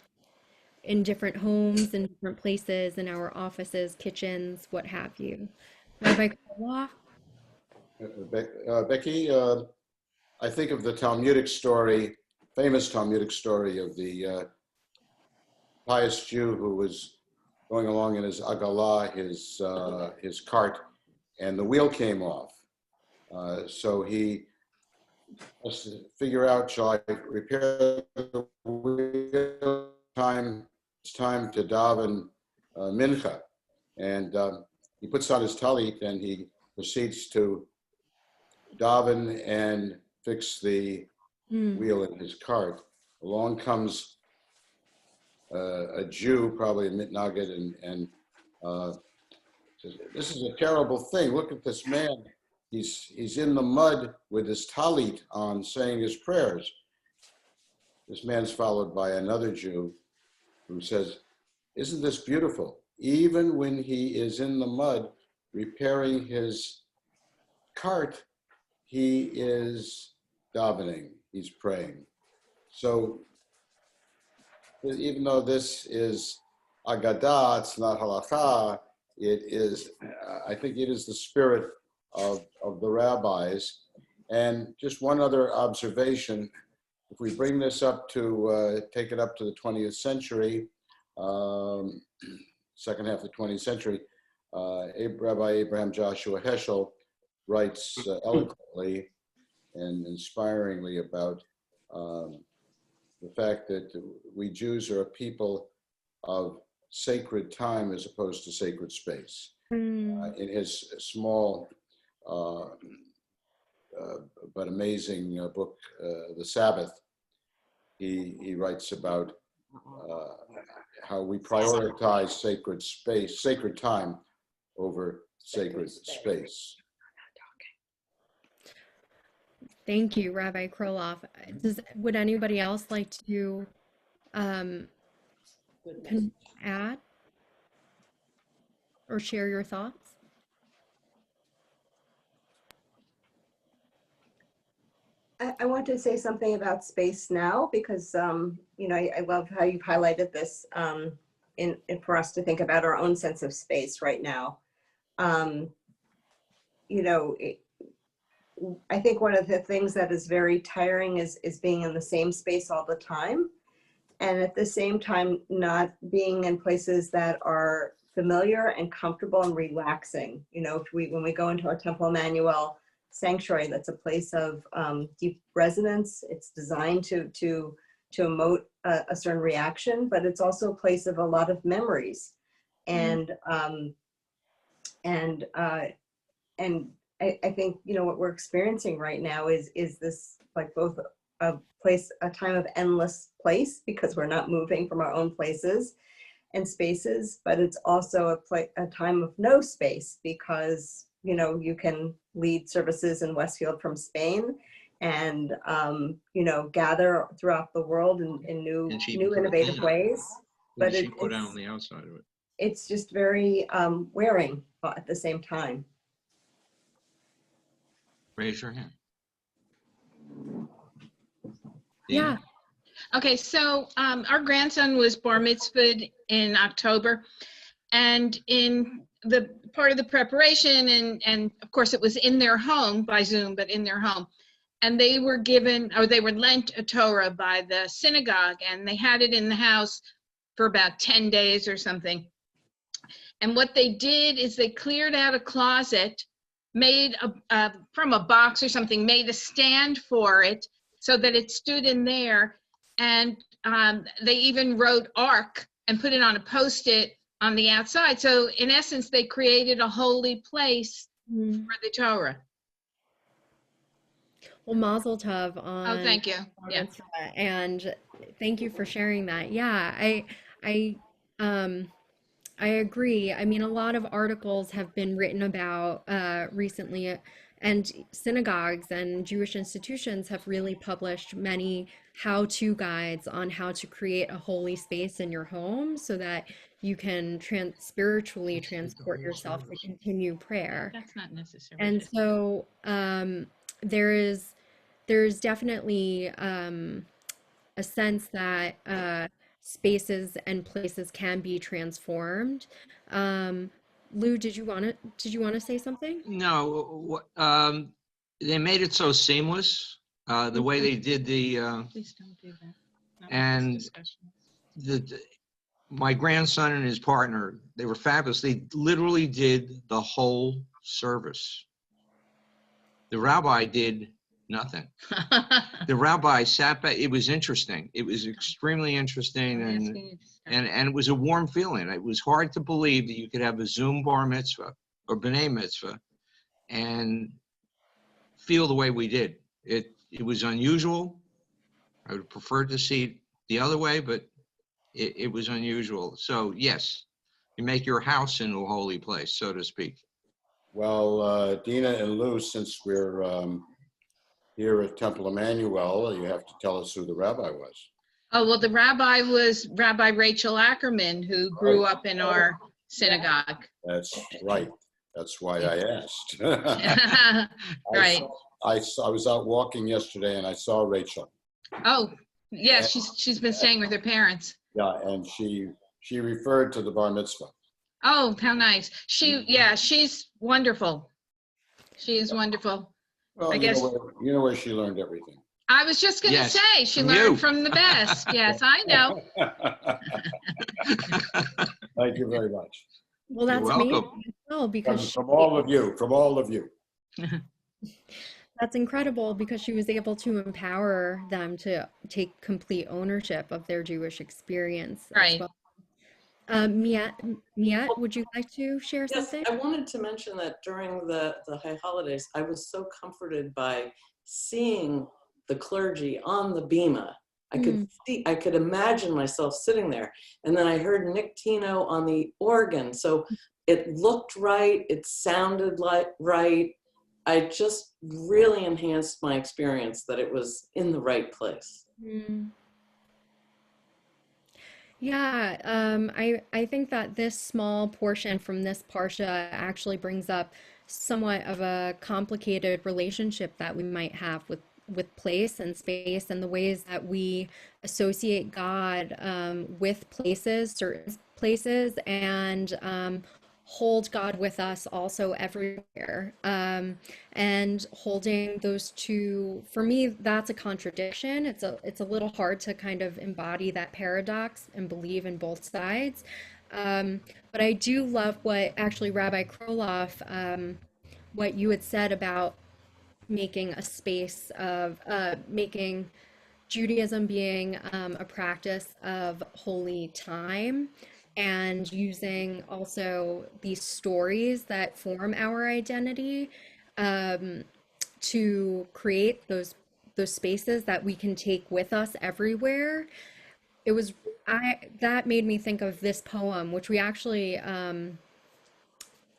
different homes, in different places, in our offices, kitchens, what have you? Rabbi Kala? Becky, I think of the Talmudic story, famous Talmudic story of the pious Jew who was going along in his agalah, his cart, and the wheel came off. So he has to figure out, shall I repair the wheel? It's time to daven mincha. And he puts on his talit and he proceeds to daven and fix the wheel in his cart. Along comes a Jew, probably a mitnagid, and says, "This is a terrible thing. Look at this man. He's in the mud with his talit on, saying his prayers." This man's followed by another Jew who says, isn't this beautiful? Even when he is in the mud repairing his cart, he is davening, he's praying. So even though this is agadah, it's not halakha, it is, I think it is the spirit of the rabbis. And just one other observation, if we bring this up to, take it up to the 20th century, second half of the 20th century, Rabbi Abraham Joshua Heschel writes eloquently and inspiringly about the fact that we Jews are a people of sacred time as opposed to sacred space. In his small but amazing book, The Sabbath, he writes about how we prioritize sacred space, sacred time over sacred space. Thank you, Rabbi Kroloff. Would anybody else like to add or share your thoughts? I want to say something about space now because, you know, I love how you've highlighted this for us to think about our own sense of space right now. You know, I think one of the things that is very tiring is being in the same space all the time. And at the same time, not being in places that are familiar and comfortable and relaxing. You know, when we go into our Temple Emanu-El sanctuary, that's a place of deep resonance. It's designed to emote a certain reaction, but it's also a place of a lot of memories. And I think, you know, what we're experiencing right now is this, like, both a time of endless place because we're not moving from our own places and spaces, but it's also a time of no space because, you know, you can lead services in Westfield from Spain and, you know, gather throughout the world in new innovative ways. But she put out on the outside of it. It's just very wearing at the same time. Raise your hand. Yeah. Okay, so our grandson was bar mitzvahed in October, and in the part of the preparation, and of course it was in their home by Zoom, but in their home, and they were given, or they were lent a Torah by the synagogue, and they had it in the house for about 10 days or something. And what they did is they cleared out a closet, made from a box or something, made a stand for it so that it stood in there. And they even wrote Ark and put it on a Post-it on the outside. So in essence, they created a holy place for the Torah. Well, Mazel Tov on. Oh, thank you. Yeah. And thank you for sharing that. Yeah, I agree. I mean, a lot of articles have been written about recently, and synagogues and Jewish institutions have really published many how-to guides on how to create a holy space in your home so that you can spiritually transport yourself to continue prayer. That's not necessary. And so there's definitely a sense that spaces and places can be transformed. Lou, did you want to say something? No, they made it so seamless. The way they did the Please don't do that. Not and my grandson and his partner, they were fabulous. They literally did the whole service. The rabbi did nothing. The rabbi sat back. It was interesting. It was extremely interesting, and it was a warm feeling. It was hard to believe that you could have a Zoom bar mitzvah or b'nai mitzvah and feel the way we did. It was unusual. I would prefer to see it the other way, but it was unusual. So yes, you make your house into a holy place, so to speak. Well, Dina and Lou, since we're here at Temple Emanu-El, you have to tell us who the rabbi was. Oh, well, the rabbi was Rabbi Rachel Ackerman, who grew up in our synagogue. That's right. That's why I asked. I Right. I was out walking yesterday and I saw Rachel. Oh, yeah, she's been staying with her parents. Yeah, and she referred to the bar mitzvah. Oh, how nice. She's wonderful. She is wonderful. Well, I guess you know where she learned everything. I was just going to Yes, say she from learned you. from the best. Yes, I know. Thank you very much. Well, You're that's welcome. amazing as well, because From all of you. that's incredible, because she was able to empower them to take complete ownership of their Jewish experience as Right. well. Miat, would you like to share Yes, something? I wanted to mention that during the high holidays, I was so comforted by seeing the clergy on the bema. I could imagine myself sitting there. And then I heard Nick Tino on the organ. So it looked right, it sounded right. I just really enhanced my experience that it was in the right place. Yeah, I think that this small portion from this parsha actually brings up somewhat of a complicated relationship that we might have with place and space, and the ways that we associate God with places, certain places, and hold God with us also everywhere. And holding those two, for me, that's a contradiction. It's a little hard to kind of embody that paradox and believe in both sides. But I do love what actually Rabbi Kroloff, what you had said about making a space of making Judaism being a practice of holy time, and using also these stories that form our identity to create those spaces that we can take with us everywhere. It was that made me think of this poem, which we actually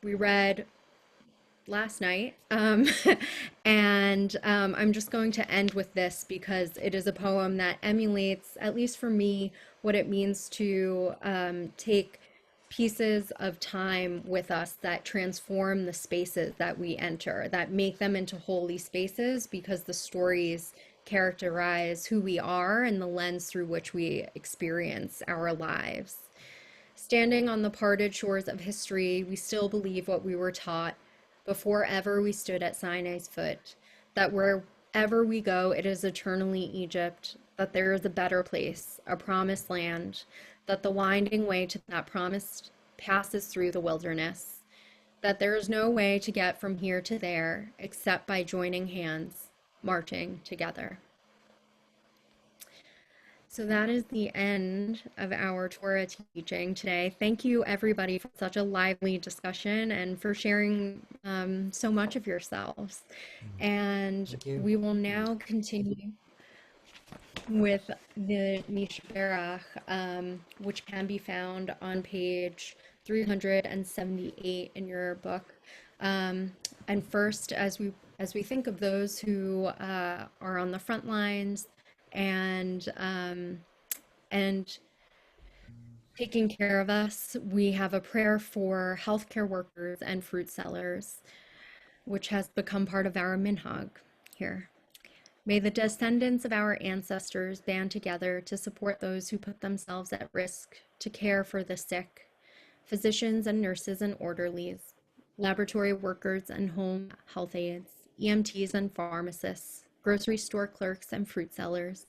we read last night. And I'm just going to end with this, because it is a poem that emulates, at least for me, what it means to take pieces of time with us that transform the spaces that we enter, that make them into holy spaces, because the stories characterize who we are and the lens through which we experience our lives. Standing on the parted shores of history, we still believe what we were taught before ever we stood at Sinai's foot, that wherever we go, it is eternally Egypt, that there is a better place, a promised land, that the winding way to that promise passes through the wilderness, that there is no way to get from here to there except by joining hands, marching together. So that is the end of our Torah teaching today. Thank you, everybody, for such a lively discussion and for sharing so much of yourselves. And Thank you. we will now continue with the Mishberach, which can be found on page 378 in your book. And first, as we think of those who are on the front lines and taking care of us, we have a prayer for healthcare workers and fruit sellers, which has become part of our minhag here. May the descendants of our ancestors band together to support those who put themselves at risk to care for the sick, physicians and nurses and orderlies, laboratory workers and home health aides, EMTs and pharmacists, grocery store clerks and fruit sellers,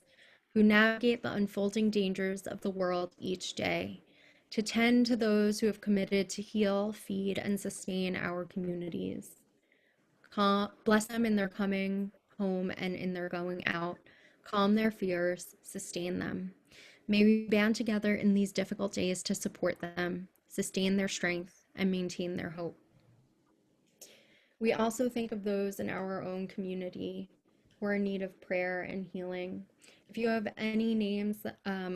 who navigate the unfolding dangers of the world each day, to tend to those who have committed to heal, feed, and sustain our communities. Bless them in their coming home and in their going out. Calm their fears, sustain them. May we band together in these difficult days to support them, sustain their strength, and maintain their hope. We also think of those in our own community who are in need of prayer and healing. If you have any names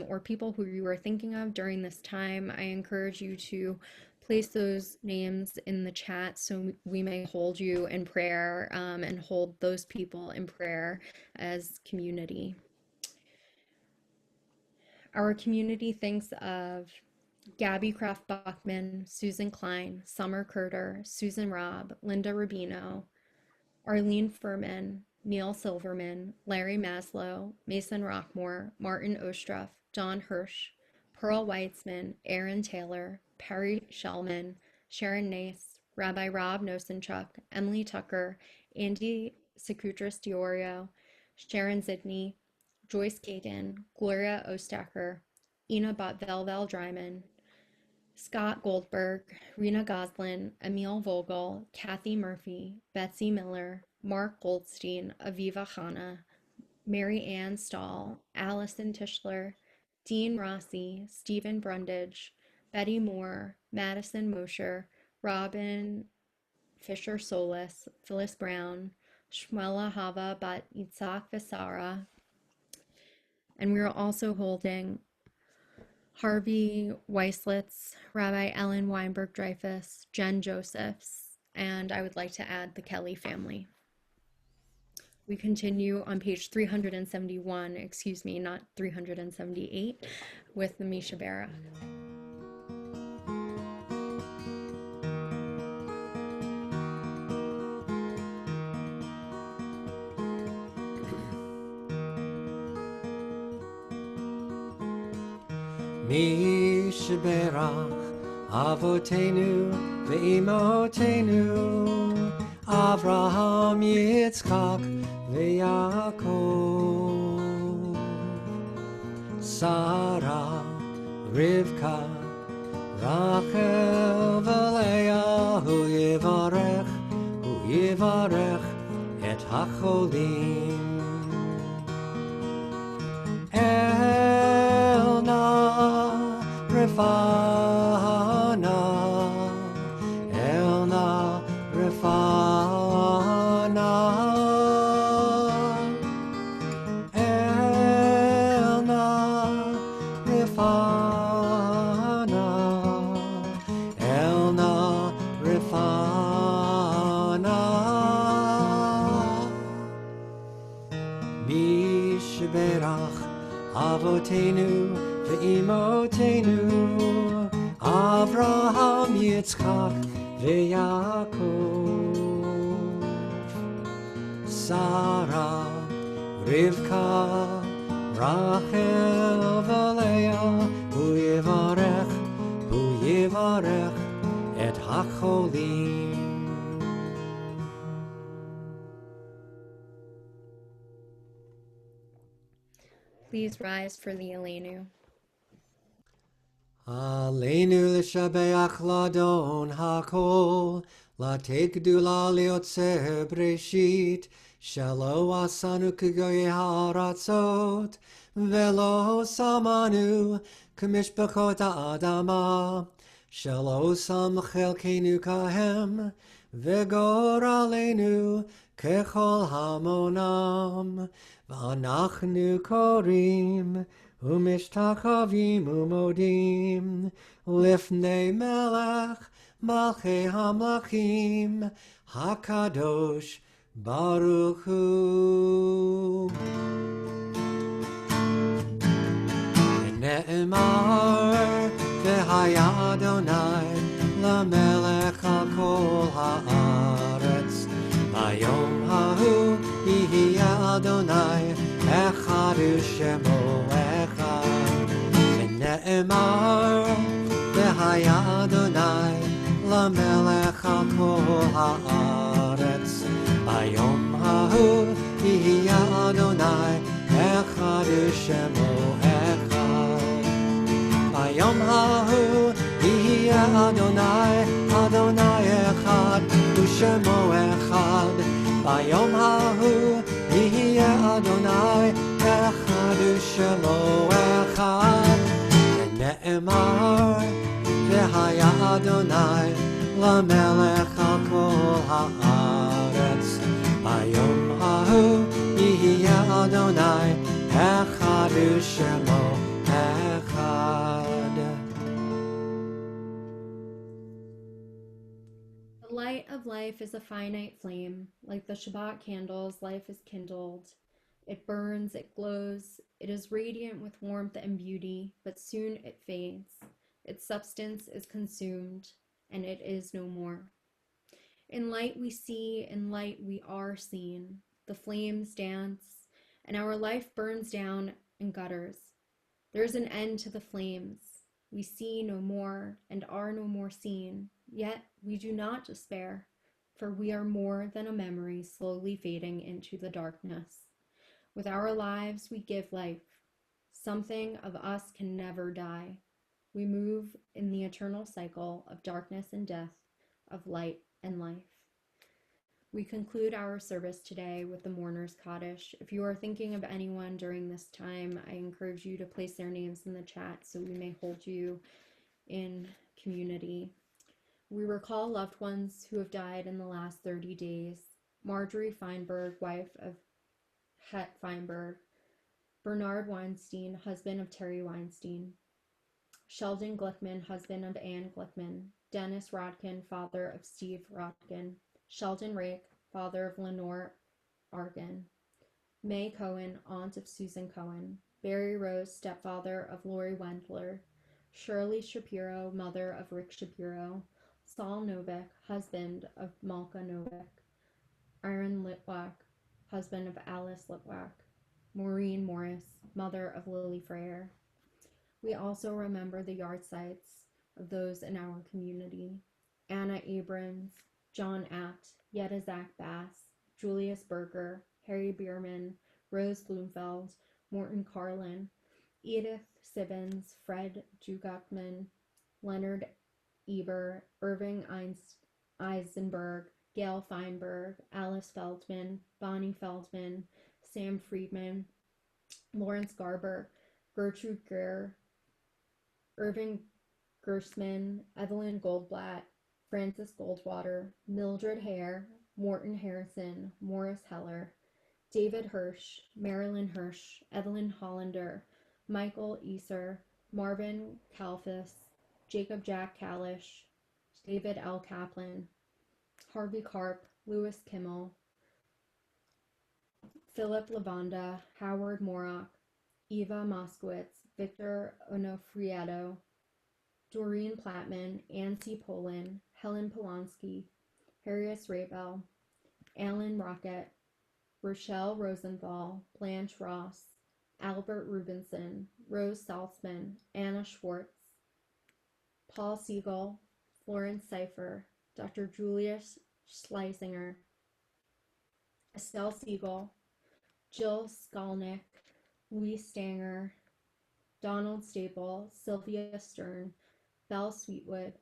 or people who you are thinking of during this time, I encourage you to place those names in the chat so we may hold you in prayer and hold those people in prayer as community. Our community thinks of Gabby Kraft Buckman, Susan Klein, Summer Curter, Susan Robb, Linda Rubino, Arlene Furman, Neil Silverman, Larry Maslow, Mason Rockmore, Martin Ostroff, John Hirsch, Pearl Weitzman, Aaron Taylor, Perry Shellman, Sharon Nace, Rabbi Rob Nosenchuk, Emily Tucker, Andy Secutris Diorio, Sharon Zidney, Joyce Kagan, Gloria Ostacker, Ina Botvelvel Dryman, Scott Goldberg, Rena Goslin, Emil Vogel, Kathy Murphy, Betsy Miller, Mark Goldstein, Aviva Khanna, Mary Ann Stahl, Allison Tischler, Dean Rossi, Stephen Brundage, Betty Moore, Madison Mosher, Robin Fisher Solis, Phyllis Brown, Shmuela Hava Bat Yitzhak Visara, and we are also holding Harvey Weislitz, Rabbi Ellen Weinberg Dreyfus, Jen Josephs, and I would like to add the Kelly family. We continue on page 371, excuse me, not 378, with the Misha Barak. Misha Barak, Avotenu ve'imotenu, Avraham, Yitzchak, ve'Yaakov, Sarah, Rivka, Rachel, v'Leah, hu yivarech, et hacholim. Elna, Refana, Elna, Refana, Elna, Refana, Elna, Refana, Mishberach, Avotenu ve'imotenu, Avraham, Yitzchak, ve'Yaakov, Sarah, Rivka, Rachel, v'Leah, hu yivarech, et hacholim. Please rise for the Elenu. Aleinu l'shabeach ladon hakol, latet gdula liotzer breshit, shelo asanu k'goyei ha'aratzot, velo samanu k'mishpachot ha'adama, shelo sam chelkenu kahem, v'goralenu kechol hamonam, v'anachnu korim, Umishtachavim umodim, lifnei melech, malchei hamlachim, hakadosh baruch hu. Ne'emar v'haya Adonai, lamelech al kol haaretz, bayom hahu yihya Adonai, echad u'shemo Ne'emar v'haya Adonai lamelech al kol haaretz, bayom hahu yihya Adonai echad u'shemo echad. Bayom hahu yihya Adonai, Adonai echad u'shemo echad. Bayom hahu yihya Adonai echad u'shemo echad. Ne'emar v'haya Adonai lamelech al kol haaretz, bayom hahu yihya Adonai echad u'shemo echad. The light of life is a finite flame. Like the Shabbat candles, life is kindled. It burns, it glows, it is radiant with warmth and beauty, but soon it fades. Its substance is consumed, and it is no more. In light we see, in light we are seen. The flames dance, and our life burns down and gutters. There is an end to the flames. We see no more and are no more seen, yet we do not despair, for we are more than a memory slowly fading into the darkness. With our lives we give life. Something of us can never die. We move in the eternal cycle of darkness and death, of light and life. We conclude our service today with the Mourner's Kaddish. If you are thinking of anyone during this time, I encourage you to place their names in the chat so we may hold you in community. We recall loved ones who have died in the last 30 days. Marjorie Feinberg, wife of Het Feinberg. Bernard Weinstein, husband of Terry Weinstein. Sheldon Glickman, husband of Anne Glickman. Dennis Rodkin, father of Steve Rodkin. Sheldon Rake, father of Lenore Argan. May Cohen, aunt of Susan Cohen. Barry Rose, stepfather of Lori Wendler. Shirley Shapiro, mother of Rick Shapiro. Saul Novick, husband of Malka Novick. Aaron Litwack, husband of Alice Litwack. Maureen Morris, mother of Lily Freyer. We also remember the yard sites of those in our community. Anna Abrams, John Apt, Yetta Zach Bass, Julius Berger, Harry Bierman, Rose Bloomfeld, Morton Carlin, Edith Sibbons, Fred Jugakman, Leonard Eber, Irving Eisenberg, Gail Feinberg, Alice Feldman, Bonnie Feldman, Sam Friedman, Lawrence Garber, Gertrude Greer, Irving Gersman, Evelyn Goldblatt, Francis Goldwater, Mildred Hare, Morton Harrison, Morris Heller, David Hirsch, Marilyn Hirsch, Evelyn Hollander, Michael Easer, Marvin Kalfas, Jacob Jack Kalish, David L. Kaplan, Harvey Karp, Louis Kimmel, Philip Lavanda, Howard Morak, Eva Moskowitz, Victor Onofrieto, Doreen Plattman, Ancy Polin, Helen Polanski, Harriet Rabel, Alan Rocket, Rochelle Rosenthal, Blanche Ross, Albert Rubinson, Rose Saltzman, Anna Schwartz, Paul Siegel, Florence Seifer, Dr. Julius Schleisinger, Estelle Siegel, Jill Skolnick, Louise Stanger, Donald Staple, Sylvia Stern, Belle Sweetwood,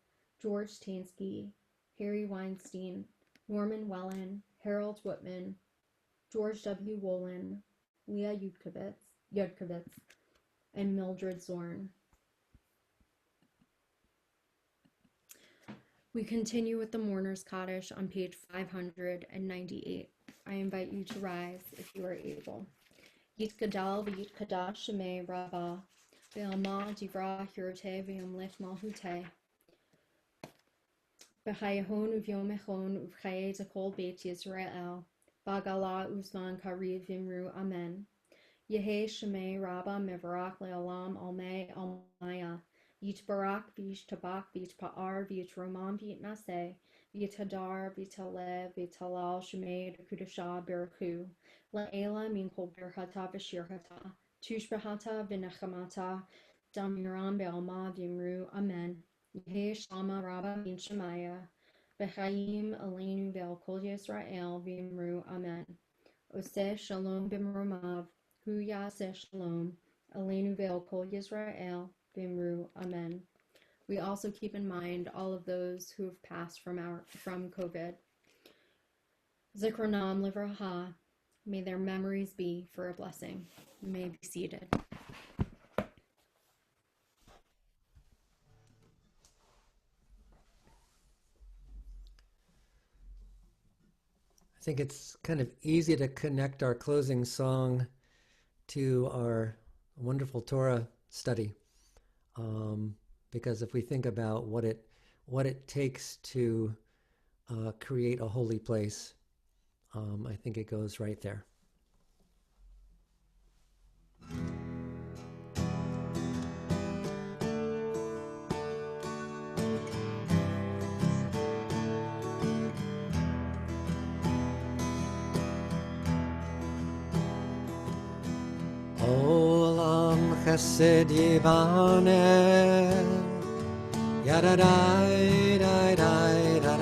George Tansky, Harry Weinstein, Norman Wellen, Harold Whitman, George W. Wolin, Leah Yudkovitz, and Mildred Zorn. We continue with the Mourner's Kaddish on page 598. I invite you to rise if you are able. Yitgadal v'yitkadash shemei Rabbah, ve'alma divra hirte ve'amlet malhute. B'chayahon uvyom echon uvchaye dekol beit Yisrael, b'agala uzman kariv vimru amen. Yehe shemei Rabbah mevarak le'olam almei almaya. Yitbarak v'yishtabak v'yitpa'ar v'yitromam v'yitnaseh v'yitadar v'yitalev v'yitalal shemei dekudasha berachu la'ela min kol berchata v'shirchata tushbehata v'nechamata damiram be'alma v'yimru amen. Yehe shlama rabba min shemaya v'chayim aleinu ve'al kol Yisrael v'yimru amen. Oseh shalom b'mromav hu yaseh shalom aleinu ve'al kol Yisrael v'yimru amen. We also keep in mind all of those who have passed from COVID. Zikronam livraha. May their memories be for a blessing. You may be seated. I think it's kind of easy to connect our closing song to our wonderful Torah study. Because if we think about what it takes to create a holy place, I think it goes right there. Olam chesed yibaneh, yadadai, dai, dai, da,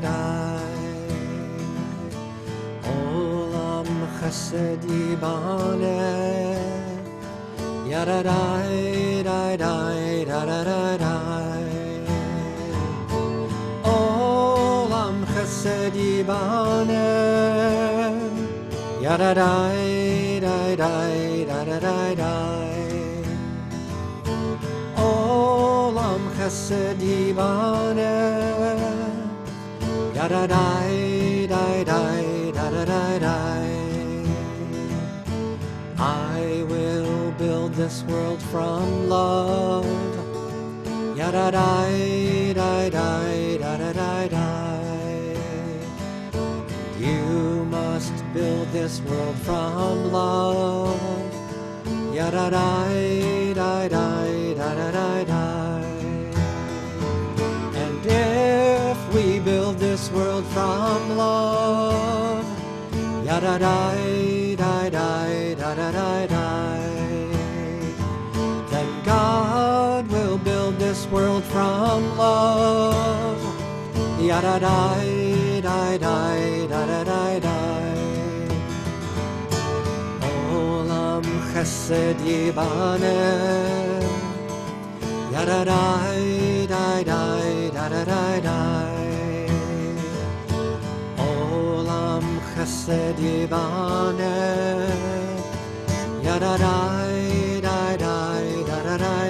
dai. Olam chesed yibaneh, yadadai, dai, dai, da, dai. Olam chesed yibaneh, yadadai, dai, dai, da. Olam chesed yibaneh, yadadai, dai, dai, da. I will build this world from love, yadadai, dai, dai, da. You must build this world from love, yadadai, dai, da. And if we build this world from love, yadadai, dai, da. Then God will build this world from love, yadadai, dai, da. Olam chesed yibaneh, yadadai, dai, da. Olam chesed yibaneh, yadadai, dai,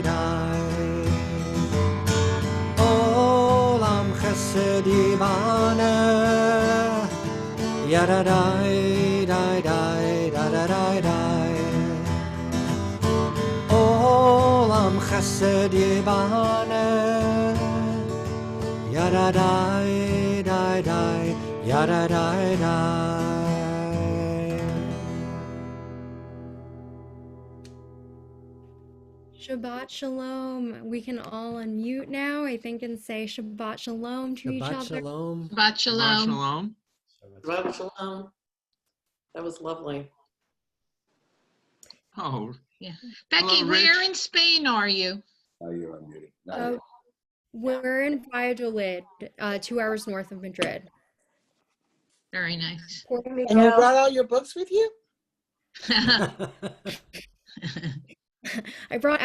da. Olam chesed yibaneh, yadadai, dai, da. Olam chesed yibaneh, yadadai, da. Shabbat shalom. We can all unmute now, I think, and say Shabbat shalom to each Shabbat other. shalom. Shabbat Shabbat shalom. shalom. Shabbat shalom. That was lovely. Oh, Yeah. Becky, hello, where Rich. in Spain are you? Now you're unmuted. Now Uh, you're we're in Valladolid, 2 hours north of Madrid. Very nice. Puerto And you Rico. brought all your books with you? I brought